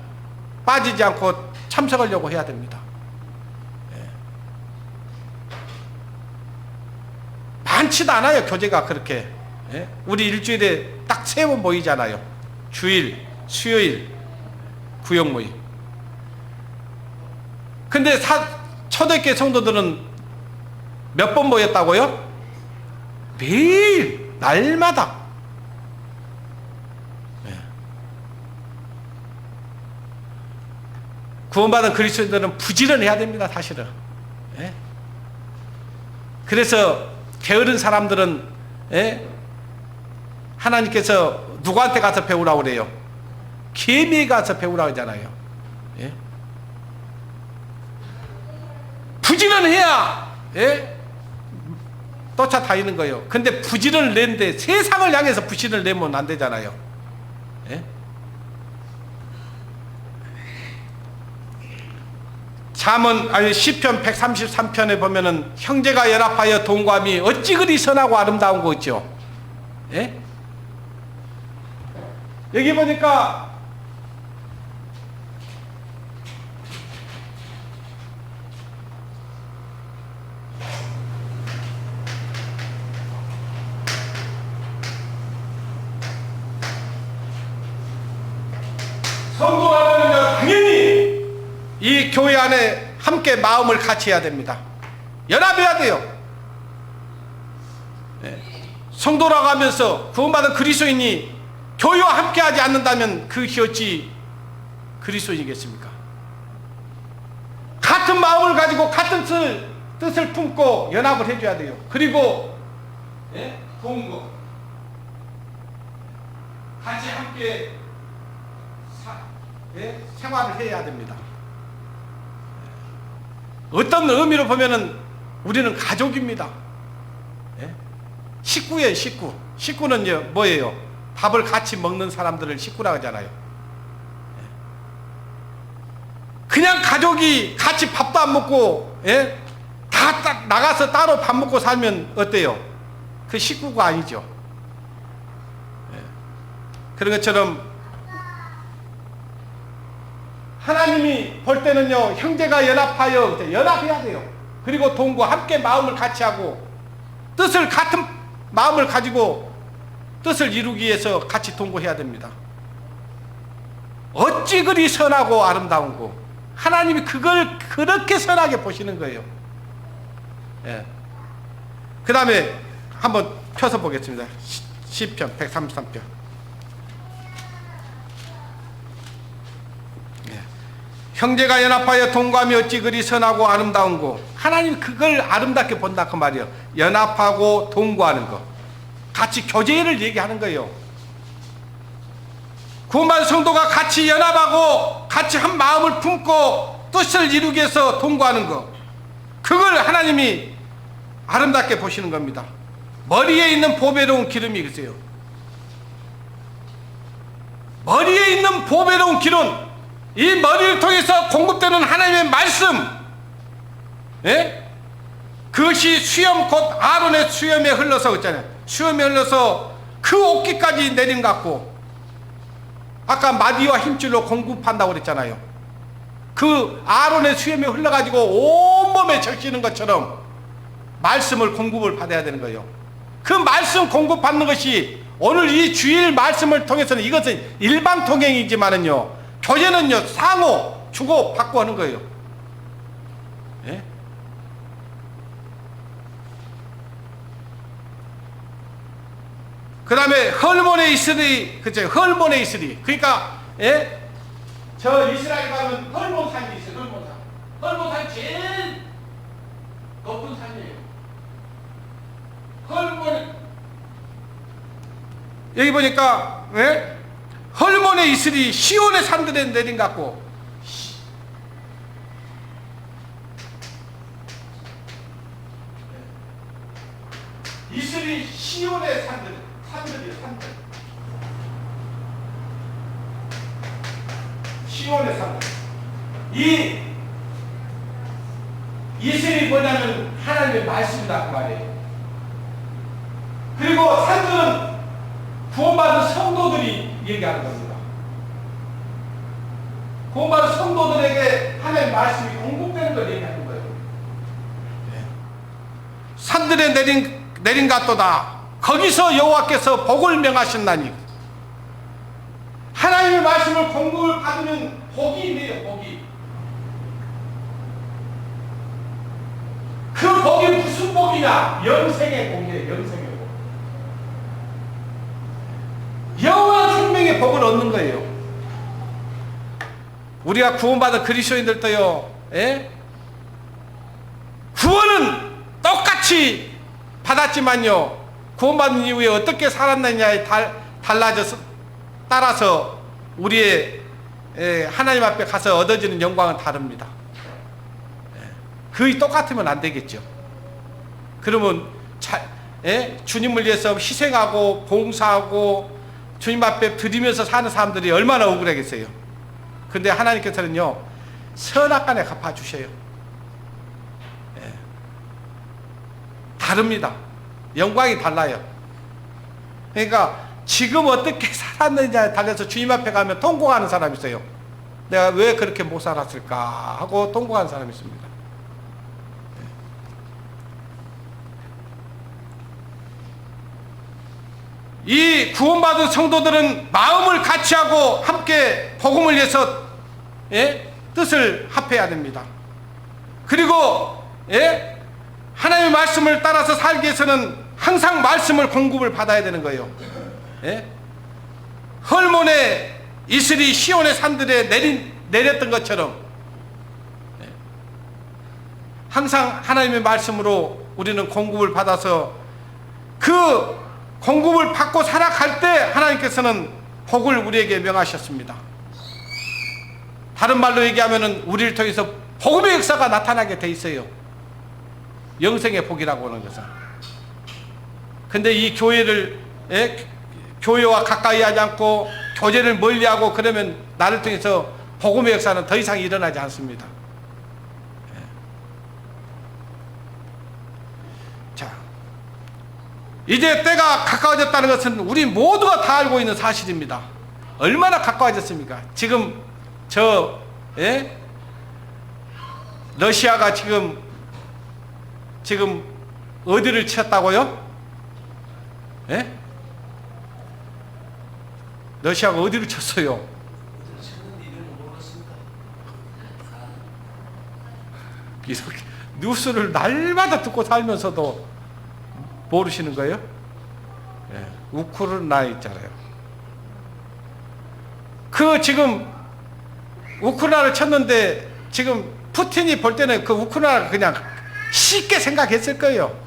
빠지지 않고 참석하려고 해야 됩니다. 많지도 않아요, 교제가 그렇게. 우리 일주일에 딱 3번 모이잖아요. 주일, 수요일, 구역 모임. 근데 초대교회 성도들은 몇 번 모였다고요? 매일, 날마다. 구원받은 그리스도인들은 부지런해야 됩니다, 사실은. 그래서 게으른 사람들은 하나님께서 누구한테 가서 배우라고 그래요? 계미에 가서 배우라고 하잖아요. 부지런해야 쫓아다니는 거예요. 근데 부지런을 내는데 세상을 향해서 부지런을 내면 안 되잖아요. 시편 133편에 보면은 형제가 연합하여 동거함이 어찌 그리 선하고 아름다운 거죠. 여기 보니까 성도라면 당연히 이 교회 안에 함께 마음을 같이 해야 됩니다. 연합해야 돼요. 성도라고 하면서 구원받은 그리스도인이 교회와 함께 하지 않는다면 그것이 어찌 그리스도인이겠습니까? 같은 마음을 가지고 같은 뜻을 품고 연합을 해줘야 돼요. 그리고 동거 같이 함께 생활을 해야 됩니다. 어떤 의미로 보면은 우리는 가족입니다. 식구예요, 식구. 식구는 뭐예요? 밥을 같이 먹는 사람들을 식구라고 하잖아요. 그냥 가족이 같이 밥도 안 먹고 다 나가서 따로 밥 먹고 살면 어때요? 그 식구가 아니죠. 그런 것처럼 하나님이 볼 때는요, 형제가 연합하여 연합해야 돼요. 그리고 동거 함께 마음을 같이 하고 같은 마음을 가지고 뜻을 이루기 위해서 같이 동거해야 됩니다. 어찌 그리 선하고 아름다운고. 하나님이 그걸 그렇게 선하게 보시는 거예요. 그 다음에 한번 펴서 보겠습니다. 시편 133편. 형제가 연합하여 동거함이 어찌 그리 선하고 아름다운고. 하나님이 그걸 아름답게 본다 그 말이에요. 연합하고 동거하는 거, 같이 교제를 얘기하는 거예요. 구원받은 성도가 같이 연합하고 같이 한 마음을 품고 뜻을 이루기 위해서 동거하는 거, 그걸 하나님이 아름답게 보시는 겁니다. 머리에 있는 보배로운 기름이 그세요. 머리에 있는 보배로운 기름, 이 머리를 통해서 공급되는 하나님의 말씀, 그것이 수염, 곧 아론의 수염에 흘러서 그랬잖아요. 수염에 흘러서 그 옷깃까지 내린 것 같고, 아까 마디와 힘줄로 공급한다고 그랬잖아요. 그 아론의 수염에 흘러가지고 온몸에 적시는 것처럼 말씀을 공급을 받아야 되는 거예요. 그 말씀 공급받는 것이 오늘 이 주일 말씀을 통해서는, 이것은 일반 통행이지만은요, 교제는요, 상호 주고 받고 하는 거예요. 그 다음에 헐몬에 있으리, 그죠? 헐몬에 있으리. 그러니까, 저 이스라엘 가면 헐몬산이 있어요, 헐몬산. 헐몬산이 제일 높은 산이에요. 헐몬, 여기 보니까, 헐몬에 있으리 시온의 산들에 내린 것 같고, 있으리 시온의 산들이에요, 산들. 시온의 산들. 이 이슬이 뭐냐면 하나님의 말씀이다 그 말이에요. 그리고 산들은 구원받은 성도들이 얘기하는 겁니다. 구원받은 성도들에게 하나님의 말씀이 공급되는 걸 얘기하는 거예요. 산들에 내린 같도다. 거기서 여호와께서 복을 명하셨나니. 하나님의 말씀을 공급을 받으면 복이 있네요. 복이. 그 복이 무슨 복이냐? 영생의 복이에요. 영생의 복. 영원한 생명의 복을 얻는 거예요. 우리가 구원받은 그리스도인들도요, 구원은 똑같이 받았지만요, 구원받은 이후에 어떻게 살았느냐에 따라서 우리의 하나님 앞에 가서 얻어지는 영광은 다릅니다. 거의 똑같으면 안 되겠죠. 그러면 주님을 위해서 희생하고 봉사하고 주님 앞에 드리면서 사는 사람들이 얼마나 억울하겠어요. 근데 하나님께서는요, 선악간에 갚아주셔요. 다릅니다. 영광이 달라요. 그러니까 지금 어떻게 살았느냐에 달려서 주님 앞에 가면 통곡하는 사람이 있어요. 내가 왜 그렇게 못 살았을까 하고 통곡하는 사람이 있습니다. 이 구원받은 성도들은 마음을 같이하고 함께 복음을 위해서 뜻을 합해야 됩니다. 그리고 하나님의 말씀을 따라서 살기 위해서는 항상 말씀을 공급을 받아야 되는 거예요. 헐몬의 이슬이 시온의 산들에 내렸던 것처럼 항상 하나님의 말씀으로 우리는 공급을 받아서 그 공급을 받고 살아갈 때 하나님께서는 복을 우리에게 명하셨습니다. 다른 말로 얘기하면 우리를 통해서 복음의 역사가 나타나게 돼 있어요. 영생의 복이라고 하는 것은. 근데 이 교회를 교회와 가까이 하지 않고 교제를 멀리하고 그러면 나를 통해서 복음의 역사는 더 이상 일어나지 않습니다. 자, 이제 때가 가까워졌다는 것은 우리 모두가 다 알고 있는 사실입니다. 얼마나 가까워졌습니까? 지금 러시아가 지금 어디를 쳤다고요? 러시아가 어디를 쳤어요? 이렇게 뉴스를 날마다 듣고 살면서도 모르시는 거예요? 우크라이나 있잖아요. 지금 우크라이나를 쳤는데 지금 푸틴이 볼 때는 그 우크라이나가 그냥 쉽게 생각했을 거예요.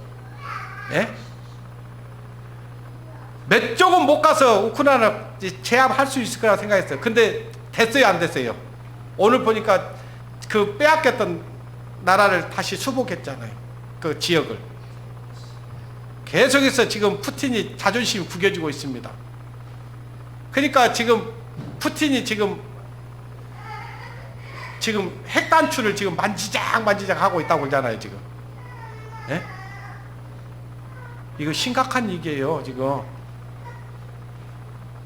몇 조금 못 가서 우크라이나 제압할 수 있을 거라 생각했어요. 근데 됐어요, 안 됐어요? 오늘 보니까 그 빼앗겼던 나라를 다시 수복했잖아요. 그 지역을. 계속해서 지금 푸틴이 자존심이 구겨지고 있습니다. 그러니까 지금 푸틴이 지금 핵 단추를 지금 만지작 하고 있다고 그러잖아요, 지금. 이거 심각한 얘기예요, 지금.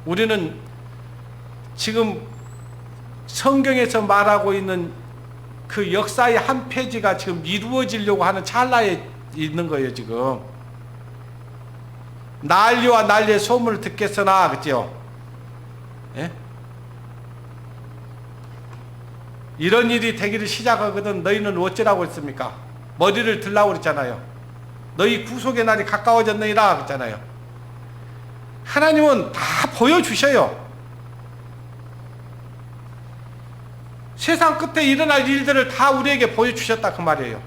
우리는 지금 성경에서 말하고 있는 그 역사의 한 페이지가 지금 이루어지려고 하는 찰나에 있는 거예요, 지금. 난리와 난리의 소문을 듣겠으나, 그죠? 이런 일이 되기를 시작하거든 너희는 어찌라고 했습니까? 머리를 들라고 그랬잖아요. 너희 구속의 날이 가까워졌느니라 그랬잖아요. 하나님은 다 보여주셔요. 세상 끝에 일어날 일들을 다 우리에게 보여주셨다 그 말이에요.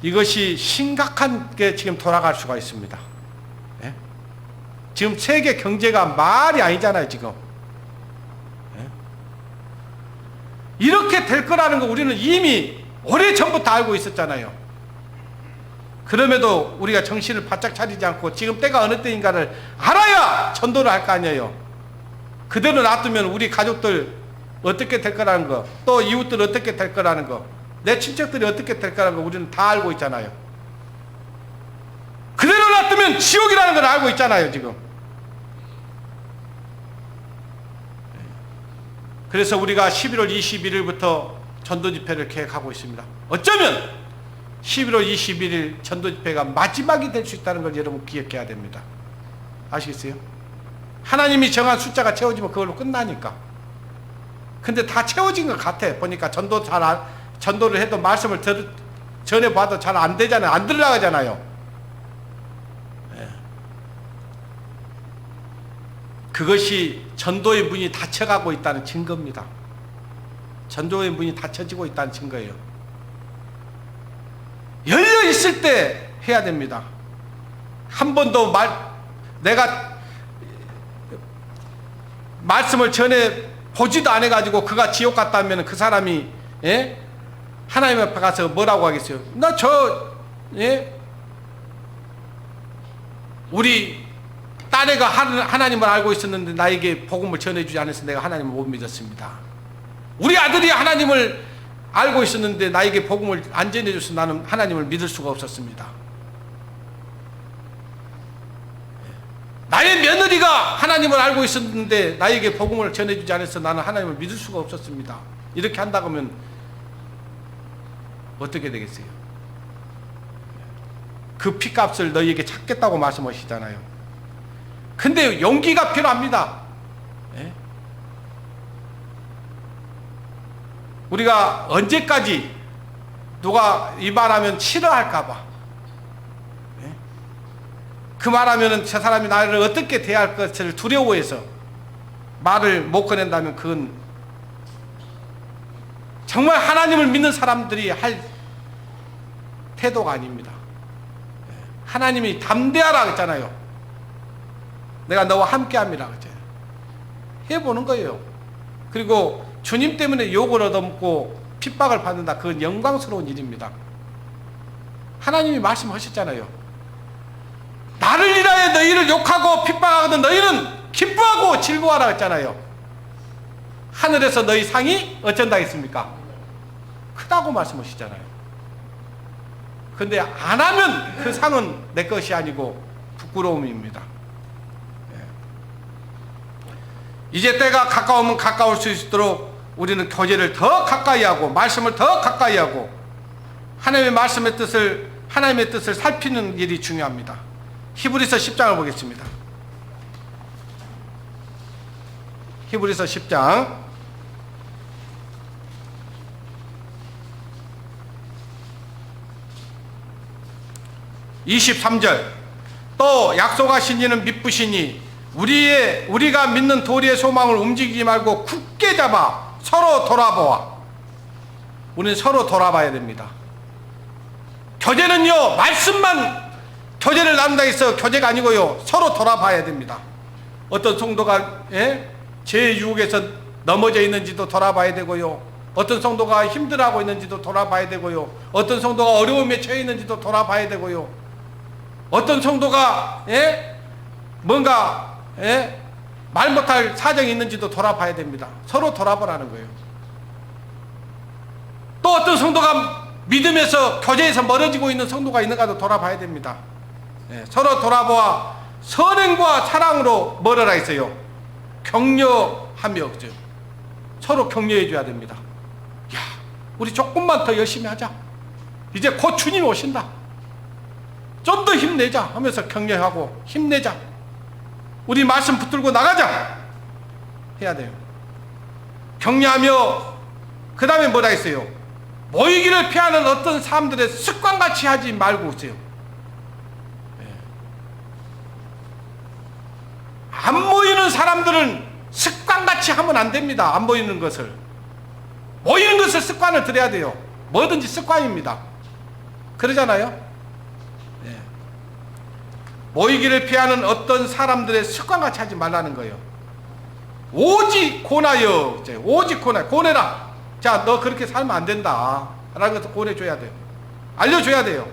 이것이 심각한 게 지금 돌아갈 수가 있습니다. 지금 세계 경제가 말이 아니잖아요, 지금. 이렇게 될 거라는 거 우리는 이미 오래전부터 알고 있었잖아요. 그럼에도 우리가 정신을 바짝 차리지 않고 지금 때가 어느 때인가를 알아야 전도를 할 거 아니에요. 그대로 놔두면 우리 가족들 어떻게 될 거라는 거, 또 이웃들 어떻게 될 거라는 거, 내 친척들이 어떻게 될 거라는 거 우리는 다 알고 있잖아요. 그대로 해가 뜨면 지옥이라는 걸 알고 있잖아요, 지금. 그래서 우리가 11월 21일부터 전도 집회를 계획하고 있습니다. 어쩌면 11월 21일 전도 집회가 마지막이 될 수 있다는 걸 여러분 기억해야 됩니다. 아시겠어요? 하나님이 정한 숫자가 채워지면 그걸로 끝나니까. 근데 다 채워진 것 같아. 보니까 전도를 해도 말씀을 전해봐도 잘 안 되잖아요. 안 들어가잖아요. 네. 그것이 전도의 문이 닫혀가고 있다는 증거입니다. 전도의 문이 닫혀지고 있다는 증거예요. 열려 있을 때 해야 됩니다. 한 번도 내가 말씀을 전해 보지도 안 해가지고 그가 지옥 갔다 하면 그 사람이, 예? 하나님 앞에 가서 뭐라고 하겠어요? 우리 딸애가 하나님을 알고 있었는데 나에게 복음을 전해주지 않아서 내가 하나님을 못 믿었습니다. 우리 아들이 하나님을 알고 있었는데 나에게 복음을 안 전해줘서 나는 하나님을 믿을 수가 없었습니다. 나의 며느리가 하나님을 알고 있었는데 나에게 복음을 전해주지 않아서 나는 하나님을 믿을 수가 없었습니다. 이렇게 한다고 하면 어떻게 되겠어요? 그 피값을 너희에게 찾겠다고 말씀하시잖아요. 근데 용기가 필요합니다. 예? 우리가 언제까지 누가 이 말하면 싫어할까봐, 예? 그 말하면 저 사람이 나를 어떻게 대할 것을 두려워해서 말을 못 꺼낸다면 그건 정말 하나님을 믿는 사람들이 할 태도가 아닙니다. 하나님이 담대하라 했잖아요. 내가 너와 함께함이라 했잖아요. 해보는 거예요. 그리고 주님 때문에 욕을 얻어먹고 핍박을 받는다. 그건 영광스러운 일입니다. 하나님이 말씀하셨잖아요. 나를 인하여 너희를 욕하고 핍박하거든 너희는 기뻐하고 즐거워하라 했잖아요. 하늘에서 너희 상이 어쩐다 했습니까? 크다고 말씀하시잖아요. 근데 안 하면 그 상은 내 것이 아니고 부끄러움입니다. 이제 때가 가까우면 가까울 수 있도록 우리는 교제를 더 가까이 하고 말씀을 더 가까이 하고 하나님의 말씀의 뜻을, 하나님의 뜻을 살피는 일이 중요합니다. 히브리서 10장을 보겠습니다. 히브리서 10장 23절. 또 약속하신 이는 미쁘시니 우리가 믿는 도리의 소망을 움직이지 말고 굳게 잡아 서로 돌아보아. 우리는 서로 돌아봐야 됩니다. 교제는요, 말씀만 교제를 나눈다 해서 교제가 아니고요, 서로 돌아봐야 됩니다. 어떤 성도가 제 유혹에서 넘어져 있는지도 돌아봐야 되고요, 어떤 성도가 힘들어하고 있는지도 돌아봐야 되고요, 어떤 성도가 어려움에 처해 있는지도 돌아봐야 되고요, 어떤 성도가 뭔가 말 못할 사정이 있는지도 돌아봐야 됩니다. 서로 돌아보라는 거예요. 또 어떤 성도가 믿음에서 교제에서 멀어지고 있는 성도가 있는가도 돌아봐야 됩니다. 서로 돌아보아 선행과 사랑으로 멀어라 했어요. 격려하며 서로 격려해 줘야 됩니다. 야, 우리 조금만 더 열심히 하자. 이제 곧 주님이 오신다. 좀 더 힘내자 하면서 격려하고 힘내자. 우리 말씀 붙들고 나가자 해야 돼요. 격려하며 그 다음에 뭐라 했어요? 모이기를 피하는 어떤 사람들의 습관같이 하지 말고 오세요. 안 모이는 사람들은 습관같이 하면 안 됩니다. 안 모이는 것을. 모이는 것을 습관을 들여야 돼요. 뭐든지 습관입니다. 그러잖아요. 모이기를 피하는 어떤 사람들의 습관같이 하지 말라는 거예요. 오직 고나여, 오직 고내라. 자, 너 그렇게 살면 안 된다 라는 것을 고내줘야 돼요. 알려줘야 돼요.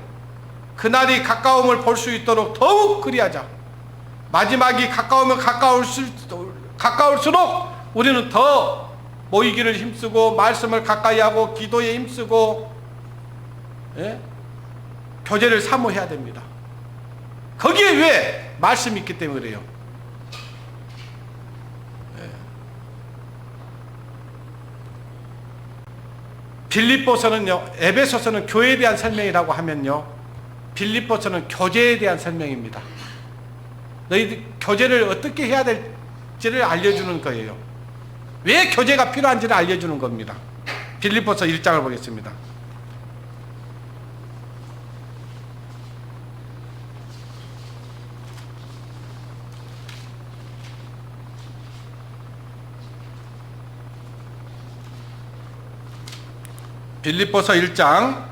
그날이 가까움을 볼 수 있도록 더욱 그리하자. 마지막이 가까우면 가까울수록 우리는 더 모이기를 힘쓰고 말씀을 가까이 하고 기도에 힘쓰고 교제를 사모해야 됩니다. 거기에 왜? 말씀이 있기 때문에 그래요. 빌립보서는요, 에베소서는 교회에 대한 설명이라고 하면요, 빌립보서는 교제에 대한 설명입니다. 너희들 교제를 어떻게 해야 될지를 알려주는 거예요. 왜 교제가 필요한지를 알려주는 겁니다. 빌립보서 1장을 보겠습니다. 빌립보서 1장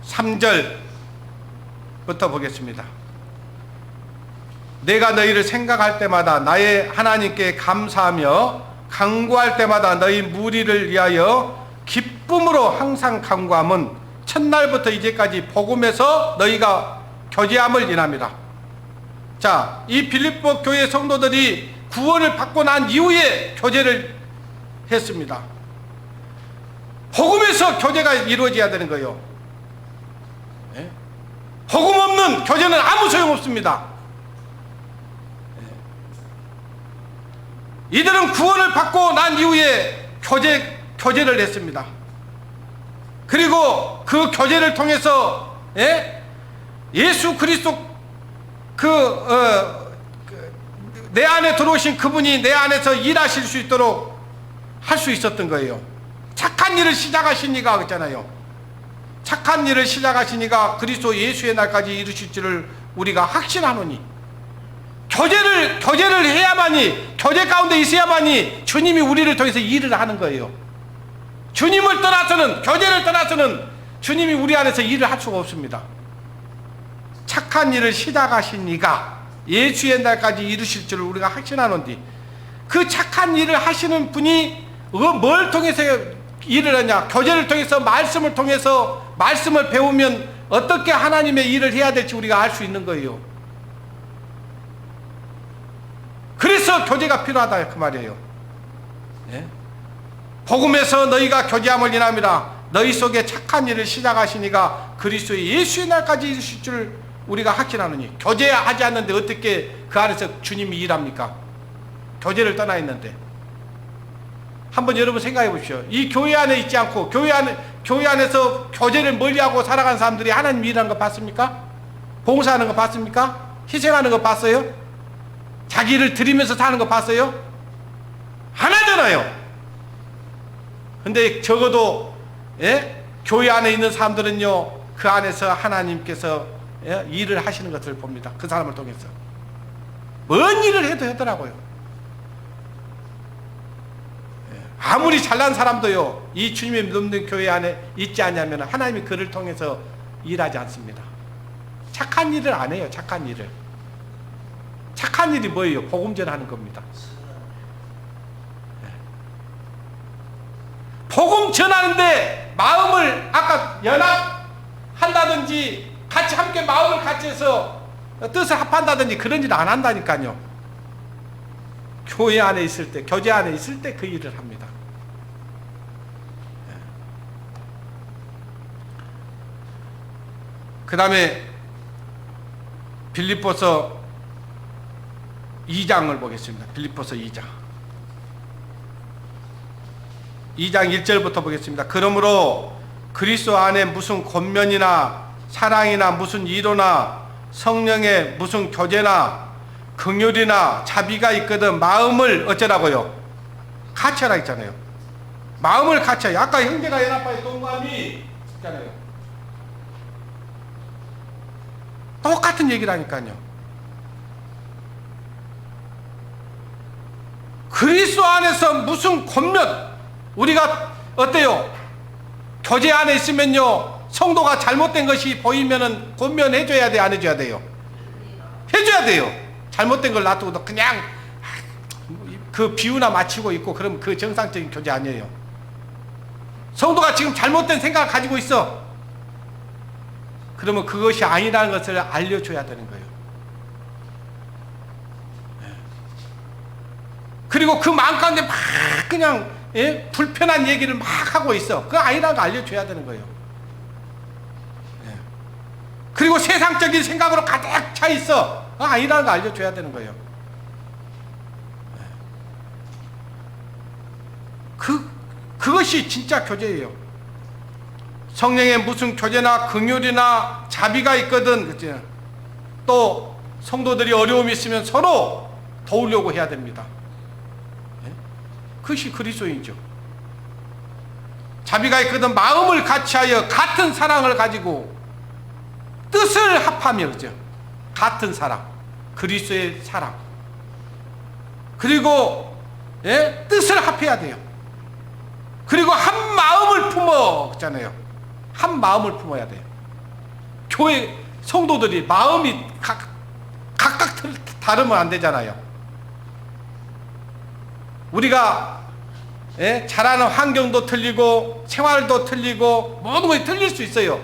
3절부터 보겠습니다. 내가 너희를 생각할 때마다 나의 하나님께 감사하며 간구할 때마다 너희 무리를 위하여 기쁨으로 항상 간구함은 첫날부터 이제까지 복음에서 너희가 교제함을 인함이라. 자, 이 빌립보 교회 성도들이 구원을 받고 난 이후에 교제를 했습니다. 복음에서 교제가 이루어져야 되는 거예요. 네? 복음 없는 교제는 아무 소용없습니다. 네. 이들은 구원을 받고 난 이후에 교제를 했습니다. 그리고 그 교제를 통해서 예수 그리스도 내 안에 들어오신 그분이 내 안에서 일하실 수 있도록 할 수 있었던 거예요. 착한 일을 시작하시니가 그랬잖아요. 착한 일을 시작하시니가 그리스도 예수의 날까지 이루실 줄을 우리가 확신하노니, 교제를 해야만이, 교제 가운데 있어야만이 주님이 우리를 통해서 일을 하는 거예요. 주님을 떠나서는, 교제를 떠나서는 주님이 우리 안에서 일을 할 수가 없습니다. 착한 일을 시작하신 이가 예수의 날까지 이루실 줄을 우리가 확신하노니, 그 착한 일을 하시는 분이 뭘 통해서 일을 하냐? 교제를 통해서, 말씀을 통해서, 말씀을 배우면 어떻게 하나님의 일을 해야 될지 우리가 알 수 있는 거예요. 그래서 교제가 필요하다 그 말이에요. 예? 복음에서 너희가 교제함을 인함이라. 너희 속에 착한 일을 시작하시니가 그리스도의 예수의 날까지 이루실 줄 우리가 확신하노니. 교제하지 않는데 어떻게 그 안에서 주님이 일합니까? 교제를 떠나 있는데. 한번 여러분 생각해 보십시오. 이 교회 안에 있지 않고 교회 안에서 교제를 멀리하고 살아간 사람들이 하나님 일하는 거 봤습니까? 봉사하는 거 봤습니까? 희생하는 거 봤어요? 자기를 드리면서 사는 거 봤어요? 안 하잖아요. 근데 적어도 교회 안에 있는 사람들은요, 그 안에서 하나님께서 일을 하시는 것을 봅니다. 그 사람을 통해서 뭔 일을 해도 하더라고요. 아무리 잘난 사람도요, 이 주님의 믿는 교회 안에 있지 않냐면 하나님이 그를 통해서 일하지 않습니다. 착한 일을 안 해요. 착한 일을. 착한 일이 뭐예요? 복음 전하는 겁니다. 복음 전하는데 마음을 아까 연합한다든지 같이 함께 마음을 같이 해서 뜻을 합한다든지 그런 일 안 한다니까요. 교회 안에 있을 때, 교제 안에 있을 때 그 일을 합니다. 그 다음에 빌립보서 2장을 보겠습니다. 빌립보서 2장 1절부터 보겠습니다. 그러므로 그리스도 안에 무슨 권면이나 사랑이나 무슨 위로나 성령의 무슨 교제나 긍휼이나 자비가 있거든 마음을 어쩌라고요? 같이 하라 했잖아요. 마음을 같이 해요. 아까 형제가 연합하여 동감이 있잖아요. 똑같은 얘기라니까요. 그리스도 안에서 무슨 권면, 우리가 어때요? 교제 안에 있으면요, 성도가 잘못된 것이 보이면은 권면해줘야 돼, 안 해줘야 돼요? 해줘야 돼요. 잘못된 걸 놔두고 그냥 그 비유나 맞추고 있고 그럼 그 정상적인 교제 아니에요. 성도가 지금 잘못된 생각을 가지고 있어. 그러면 그것이 아니라는 것을 알려줘야 되는 거예요. 그리고 그 마음 가운데 막 그냥 불편한 얘기를 막 하고 있어. 그거 아니라는 거 알려줘야 되는 거예요. 그리고 세상적인 생각으로 가득 차 있어. 아니라는 거 알려줘야 되는 거예요. 그것이 진짜 교제예요. 성령의 무슨 교제나 긍휼이나 자비가 있거든, 그치? 또 성도들이 어려움이 있으면 서로 도우려고 해야 됩니다. 그것이 그리스도인이죠. 자비가 있거든 마음을 같이하여 같은 사랑을 가지고 뜻을 합하며, 그죠? 같은 사랑, 그리스도의 사랑. 그리고 뜻을 합해야 돼요. 그리고 한 마음을 품어, 그잖아요. 한 마음을 품어야 돼요. 교회 성도들이 마음이 각각 다르면 안 되잖아요. 우리가 자라는 환경도 틀리고 생활도 틀리고 모든 것이 틀릴 수 있어요.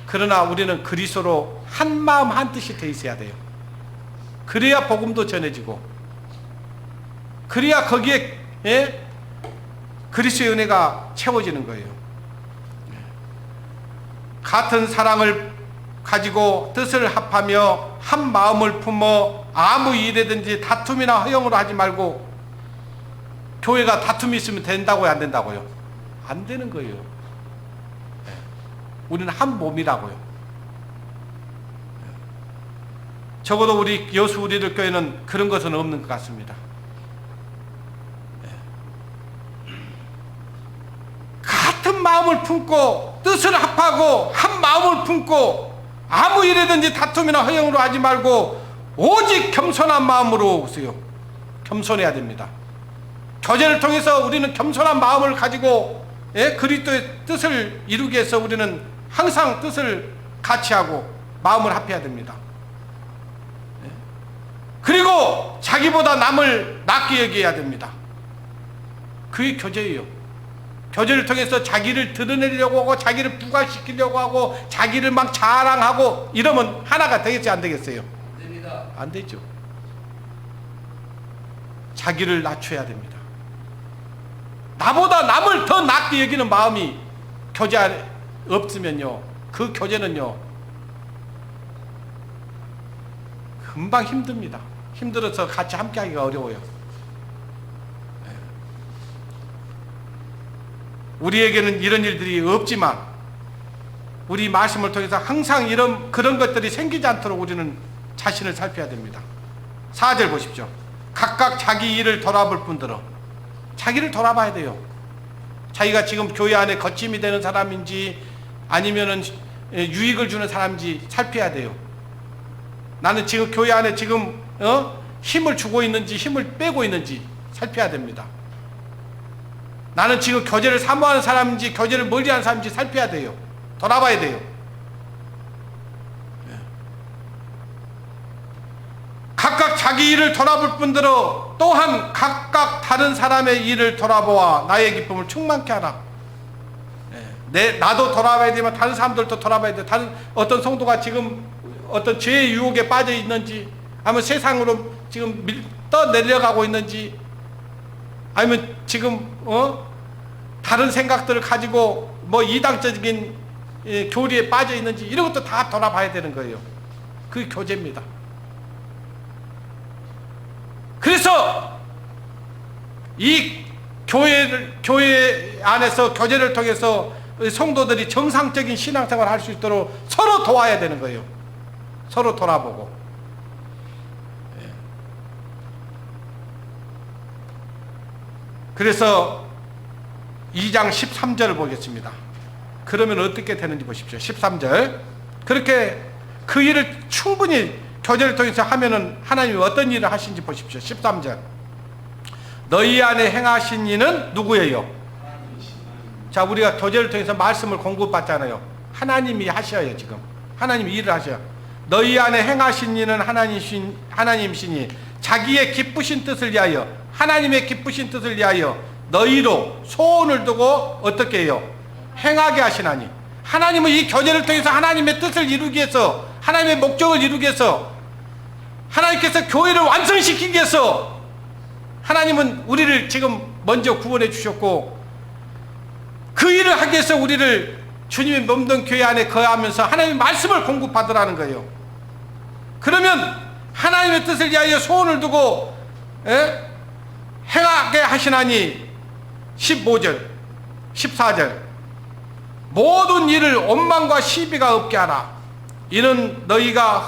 그러나 우리는 그리스도로 한 마음 한 뜻이 돼 있어야 돼요. 그래야 복음도 전해지고, 그래야 거기에 그리스도의 은혜가 채워지는 거예요. 같은 사랑을 가지고 뜻을 합하며 한 마음을 품어 아무 일이든지 다툼이나 허용으로 하지 말고. 교회가 다툼이 있으면 된다고요, 안 된다고요? 안 되는 거예요. 우리는 한 몸이라고요. 적어도 우리 여수 우리들 교회는 그런 것은 없는 것 같습니다. 같은 마음을 품고 뜻을 합하고 한 마음을 품고 아무 일이든지 다툼이나 허용으로 하지 말고 오직 겸손한 마음으로 오세요. 겸손해야 됩니다. 교제를 통해서 우리는 겸손한 마음을 가지고 그리스도의 뜻을 이루기 위해서 우리는 항상 뜻을 같이 하고 마음을 합해야 됩니다. 그리고 자기보다 남을 낫게 여겨야 됩니다. 그게 교제예요. 교제를 통해서 자기를 드러내려고 하고 자기를 부각시키려고 하고 자기를 막 자랑하고 이러면 하나가 되겠지, 안 되겠어요? 안 됩니다. 안 되죠. 자기를 낮춰야 됩니다. 나보다 남을 더 낫게 여기는 마음이 교제 안에 없으면요, 그 교제는요 금방 힘듭니다. 힘들어서 같이 함께 하기가 어려워요. 우리에게는 이런 일들이 없지만 우리 말씀을 통해서 항상 그런 것들이 생기지 않도록 우리는 자신을 살펴야 됩니다. 4절 보십시오. 각각 자기 일을 돌아볼 뿐더러. 자기를 돌아봐야 돼요. 자기가 지금 교회 안에 거침이 되는 사람인지 아니면은 유익을 주는 사람인지 살펴야 돼요. 나는 지금 교회 안에 지금 힘을 주고 있는지 힘을 빼고 있는지 살펴야 됩니다. 나는 지금 교제를 사모하는 사람인지 교제를 멀리하는 사람인지 살펴야 돼요. 돌아봐야 돼요. 각각 자기 일을 돌아볼 뿐더러 또한 각각 다른 사람의 일을 돌아보아 나의 기쁨을 충만케 하라. 나도 돌아봐야 되면 다른 사람들도 돌아봐야 돼. 다른 어떤 성도가 지금 어떤 죄의 유혹에 빠져 있는지, 아니면 세상으로 지금 떠내려가고 있는지, 아니면 지금 다른 생각들을 가지고 뭐 이당적인 교리에 빠져 있는지, 이런 것도 다 돌아봐야 되는 거예요. 그게 교제입니다. 그래서 이 교회 안에서 교제를 통해서 성도들이 정상적인 신앙생활을 할 수 있도록 서로 도와야 되는 거예요. 서로 돌아보고. 그래서 2장 13절을 보겠습니다. 그러면 어떻게 되는지 보십시오. 13절. 그렇게 그 일을 충분히 교제를 통해서 하면은 하나님이 어떤 일을 하신지 보십시오. 13절. 너희 안에 행하신 이는 누구예요? 자, 우리가 교제를 통해서 말씀을 공급받잖아요. 하나님이 하셔요. 지금 하나님이 일을 하셔요. 너희 안에 행하신 이는 하나님이시니 자기의 기쁘신 뜻을 위하여, 하나님의 기쁘신 뜻을 위하여 너희로 소원을 두고 어떻게 해요? 행하게 하시나니. 하나님은 이 교제를 통해서 하나님의 뜻을 이루기 위해서, 하나님의 목적을 이루기 위해서, 하나님께서 교회를 완성시키기 위해서 하나님은 우리를 지금 먼저 구원해 주셨고, 그 일을 하기 위해서 우리를 주님의 몸된 교회 안에 거하면서 하나님의 말씀을 공급받으라는 거예요. 그러면 하나님의 뜻을 위하여 소원을 두고 행하게 하시나니 15절 14절 모든 일을 원망과 시비가 없게 하라. 이는 너희가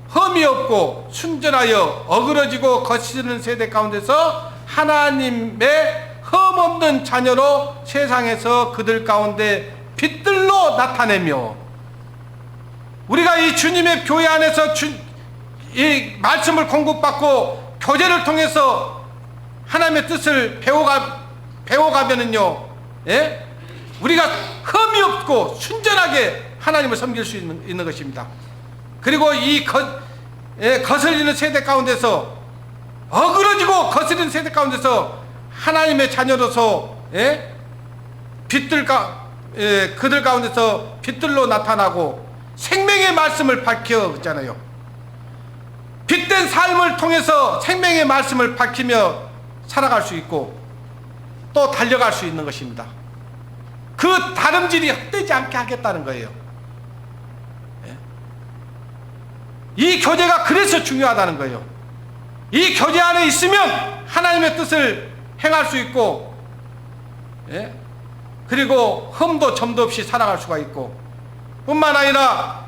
흠이 없고 순전하여 어그러지고 거스르는 세대 가운데서 하나님의 흠 없는 자녀로 세상에서 그들 가운데 빛들로 나타내며, 우리가 이 주님의 교회 안에서 이 말씀을 공급받고 교제를 통해서 하나님의 뜻을 배워가면은요, 우리가 흠이 없고 순전하게 하나님을 섬길 수 있는 것입니다. 그리고 이 거슬리는 세대 가운데서, 어그러지고 거슬리는 세대 가운데서 하나님의 자녀로서 그들 가운데서 빛들로 나타나고 생명의 말씀을 밝혀 있잖아요. 빛된 삶을 통해서 생명의 말씀을 밝히며 살아갈 수 있고 또 달려갈 수 있는 것입니다. 그 다름질이 헛되지 않게 하겠다는 거예요. 이 교제가 그래서 중요하다는 거예요. 이 교제 안에 있으면 하나님의 뜻을 행할 수 있고, 그리고 흠도 점도 없이 살아갈 수가 있고, 뿐만 아니라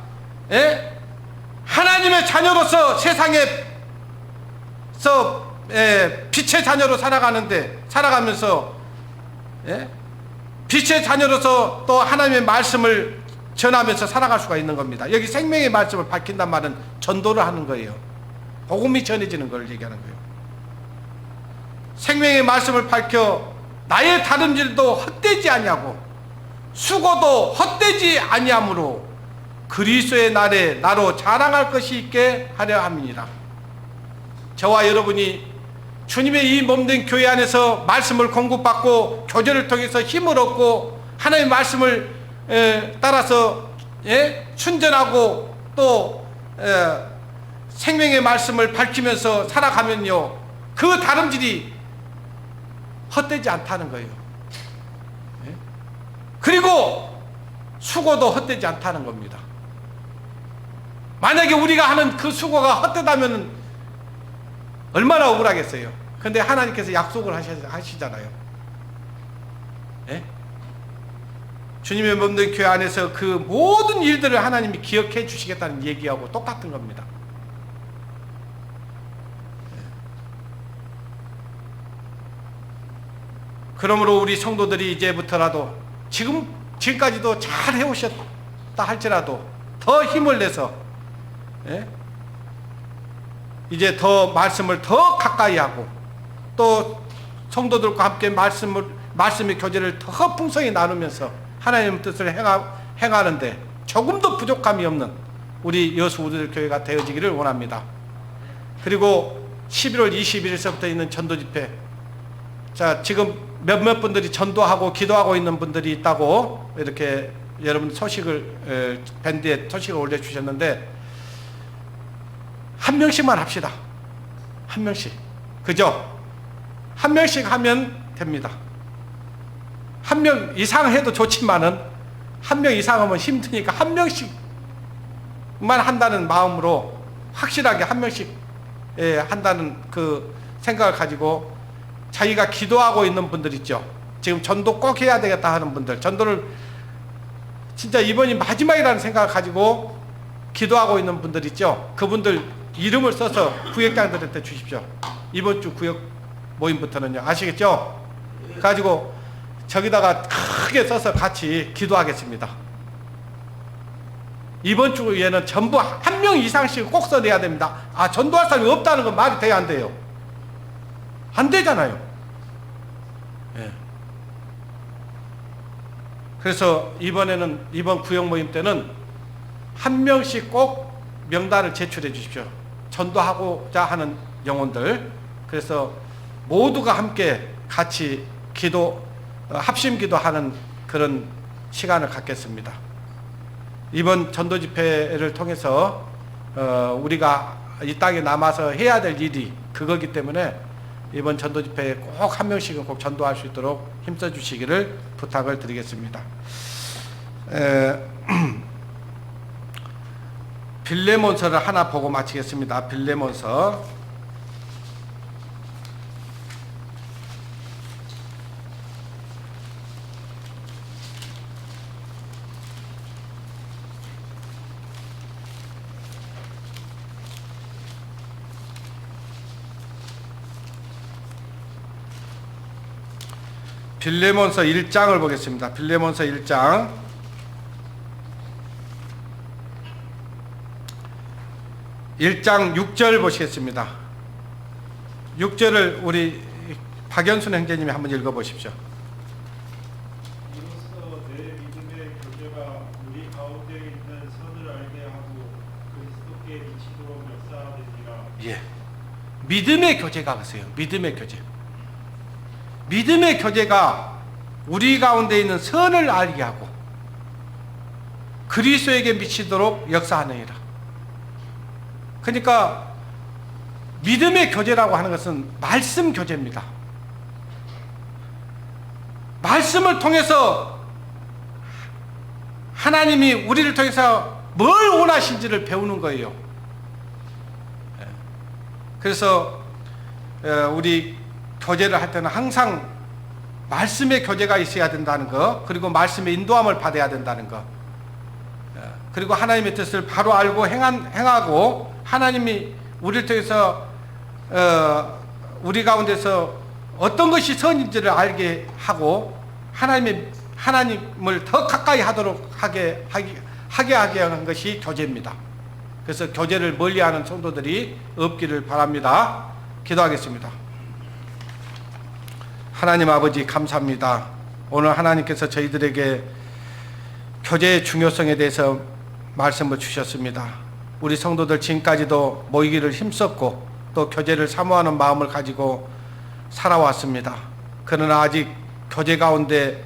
하나님의 자녀로서 세상에서 빛의 자녀로 살아가면서 빛의 자녀로서 또 하나님의 말씀을 전하면서 살아갈 수가 있는 겁니다. 여기 생명의 말씀을 밝힌단 말은 전도를 하는 거예요. 복음이 전해지는 걸 얘기하는 거예요. 생명의 말씀을 밝혀 나의 다름질도 헛되지 아니하고 수고도 헛되지 아니하므로 그리스도의 날에 나로 자랑할 것이 있게 하려 함이니라. 저와 여러분이 주님의 이 몸된 교회 안에서 말씀을 공급받고 교제를 통해서 힘을 얻고 하나님의 말씀을 따라서 순전하고 또 생명의 말씀을 밝히면서 살아가면요, 그 다름질이 헛되지 않다는 거예요. 그리고 수고도 헛되지 않다는 겁니다. 만약에 우리가 하는 그 수고가 헛되다면 얼마나 억울하겠어요. 근데 하나님께서 약속을 하시잖아요. 주님의 몸된 교회 안에서 그 모든 일들을 하나님이 기억해 주시겠다는 얘기하고 똑같은 겁니다. 그러므로 우리 성도들이 이제부터라도 지금까지도 잘 해오셨다 할지라도 더 힘을 내서 이제 더 말씀을 더 가까이 하고 또 성도들과 함께 말씀의 교제를 더 풍성히 나누면서 하나님의 뜻을 행하는데 조금도 부족함이 없는 우리 여수 우리들 교회가 되어지기를 원합니다. 그리고 11월 21일서부터 있는 전도 집회, 자, 지금 몇몇 분들이 전도하고 기도하고 있는 분들이 있다고 이렇게 여러분 소식을 밴드에 소식을 올려주셨는데, 한 명씩만 합시다. 한 명씩, 그죠? 한 명씩 하면 됩니다. 한 명 이상 해도 좋지만은 한 명 이상 하면 힘드니까 한 명씩만 한다는 마음으로 확실하게 한 명씩 한다는 그 생각을 가지고, 자기가 기도하고 있는 분들 있죠. 지금 전도 꼭 해야 되겠다 하는 분들, 전도를 진짜 이번이 마지막이라는 생각을 가지고 기도하고 있는 분들 있죠. 그분들 이름을 써서 구역장들한테 주십시오. 이번 주 구역 모임부터는요. 아시겠죠? 가지고 저기다가 크게 써서 같이 기도하겠습니다. 이번 주에는 전부 한 명 이상씩 꼭 써내야 됩니다. 아, 전도할 사람이 없다는 건 말이 돼야 안 돼요? 안 되잖아요. 그래서 이번 구역 모임 때는 한 명씩 꼭 명단을 제출해 주십시오. 전도하고자 하는 영혼들. 그래서 모두가 함께 같이 합심 기도하는 그런 시간을 갖겠습니다. 이번 전도 집회를 통해서 우리가 이 땅에 남아서 해야 될 일이 그거기 때문에 이번 전도 집회에 꼭 한 명씩은 꼭 전도할 수 있도록 힘써 주시기를 부탁을 드리겠습니다. 빌레몬서를 하나 보고 마치겠습니다. 빌레몬서. 빌레몬서 1장을 보겠습니다. 빌레몬서 1장 1장 6절 보시겠습니다. 6절을 우리 박연순 형제님이 한번 읽어보십시오. 이로써 내 믿음의 교제가 우리 가운데 있는 선을 알게 하고 그리스도께 미치도록 역사하느니라. 예, 믿음의 교제가 그세요. 믿음의 교제. 믿음의 교제가 우리 가운데 있는 선을 알게 하고 그리스도에게 미치도록 역사하느니라. 그러니까 믿음의 교제라고 하는 것은 말씀 교제입니다. 말씀을 통해서 하나님이 우리를 통해서 뭘 원하신지를 배우는 거예요. 그래서 우리 교제를 할 때는 항상 말씀의 교제가 있어야 된다는 거, 그리고 말씀의 인도함을 받아야 된다는 거, 그리고 하나님의 뜻을 바로 알고 행하고 하나님이 우리를 통해서 우리 가운데서 어떤 것이 선인지를 알게 하고 하나님을 더 가까이 하도록 하게 하는 것이 교제입니다. 그래서 교제를 멀리하는 성도들이 없기를 바랍니다. 기도하겠습니다. 하나님 아버지 감사합니다. 오늘 하나님께서 저희들에게 교제의 중요성에 대해서 말씀을 주셨습니다. 우리 성도들 지금까지도 모이기를 힘썼고 또 교제를 사모하는 마음을 가지고 살아왔습니다. 그러나 아직 교제 가운데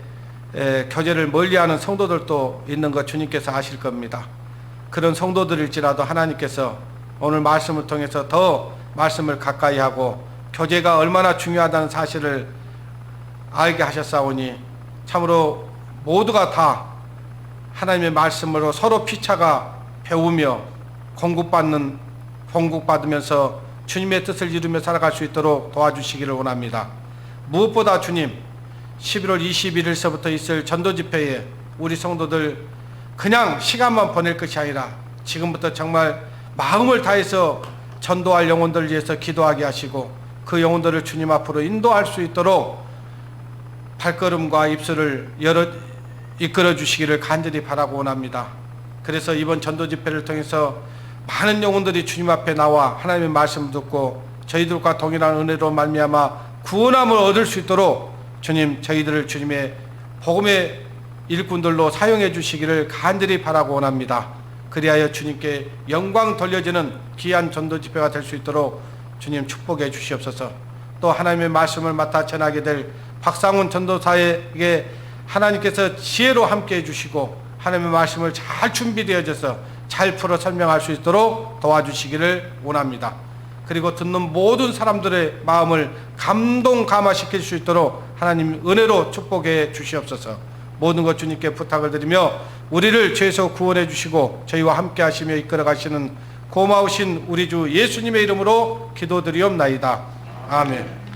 교제를 멀리하는 성도들도 있는 것 주님께서 아실 겁니다. 그런 성도들일지라도 하나님께서 오늘 말씀을 통해서 더 말씀을 가까이 하고 교제가 얼마나 중요하다는 사실을 알게 하셨사오니 참으로 모두가 다 하나님의 말씀으로 서로 피차가 배우며 공급받으면서 주님의 뜻을 이루며 살아갈 수 있도록 도와주시기를 원합니다. 무엇보다 주님 11월 21일서부터 있을 전도집회에 우리 성도들 그냥 시간만 보낼 것이 아니라 지금부터 정말 마음을 다해서 전도할 영혼들을 위해서 기도하게 하시고 그 영혼들을 주님 앞으로 인도할 수 있도록 발걸음과 입술을 이끌어 주시기를 간절히 바라고 원합니다. 그래서 이번 전도 집회를 통해서 많은 영혼들이 주님 앞에 나와 하나님의 말씀을 듣고 저희들과 동일한 은혜로 말미암아 구원함을 얻을 수 있도록 주님 저희들을 주님의 복음의 일꾼들로 사용해 주시기를 간절히 바라고 원합니다. 그리하여 주님께 영광 돌려지는 귀한 전도 집회가 될 수 있도록 주님 축복해 주시옵소서. 또 하나님의 말씀을 맡아 전하게 될 박상훈 전도사에게 하나님께서 지혜로 함께 해주시고 하나님의 말씀을 잘 준비되어져서 잘 풀어 설명할 수 있도록 도와주시기를 원합니다. 그리고 듣는 모든 사람들의 마음을 감동감화시킬 수 있도록 하나님 은혜로 축복해 주시옵소서. 모든 것 주님께 부탁을 드리며 우리를 죄에서 구원해 주시고 저희와 함께 하시며 이끌어 가시는 고마우신 우리 주 예수님의 이름으로 기도드리옵나이다. 아멘.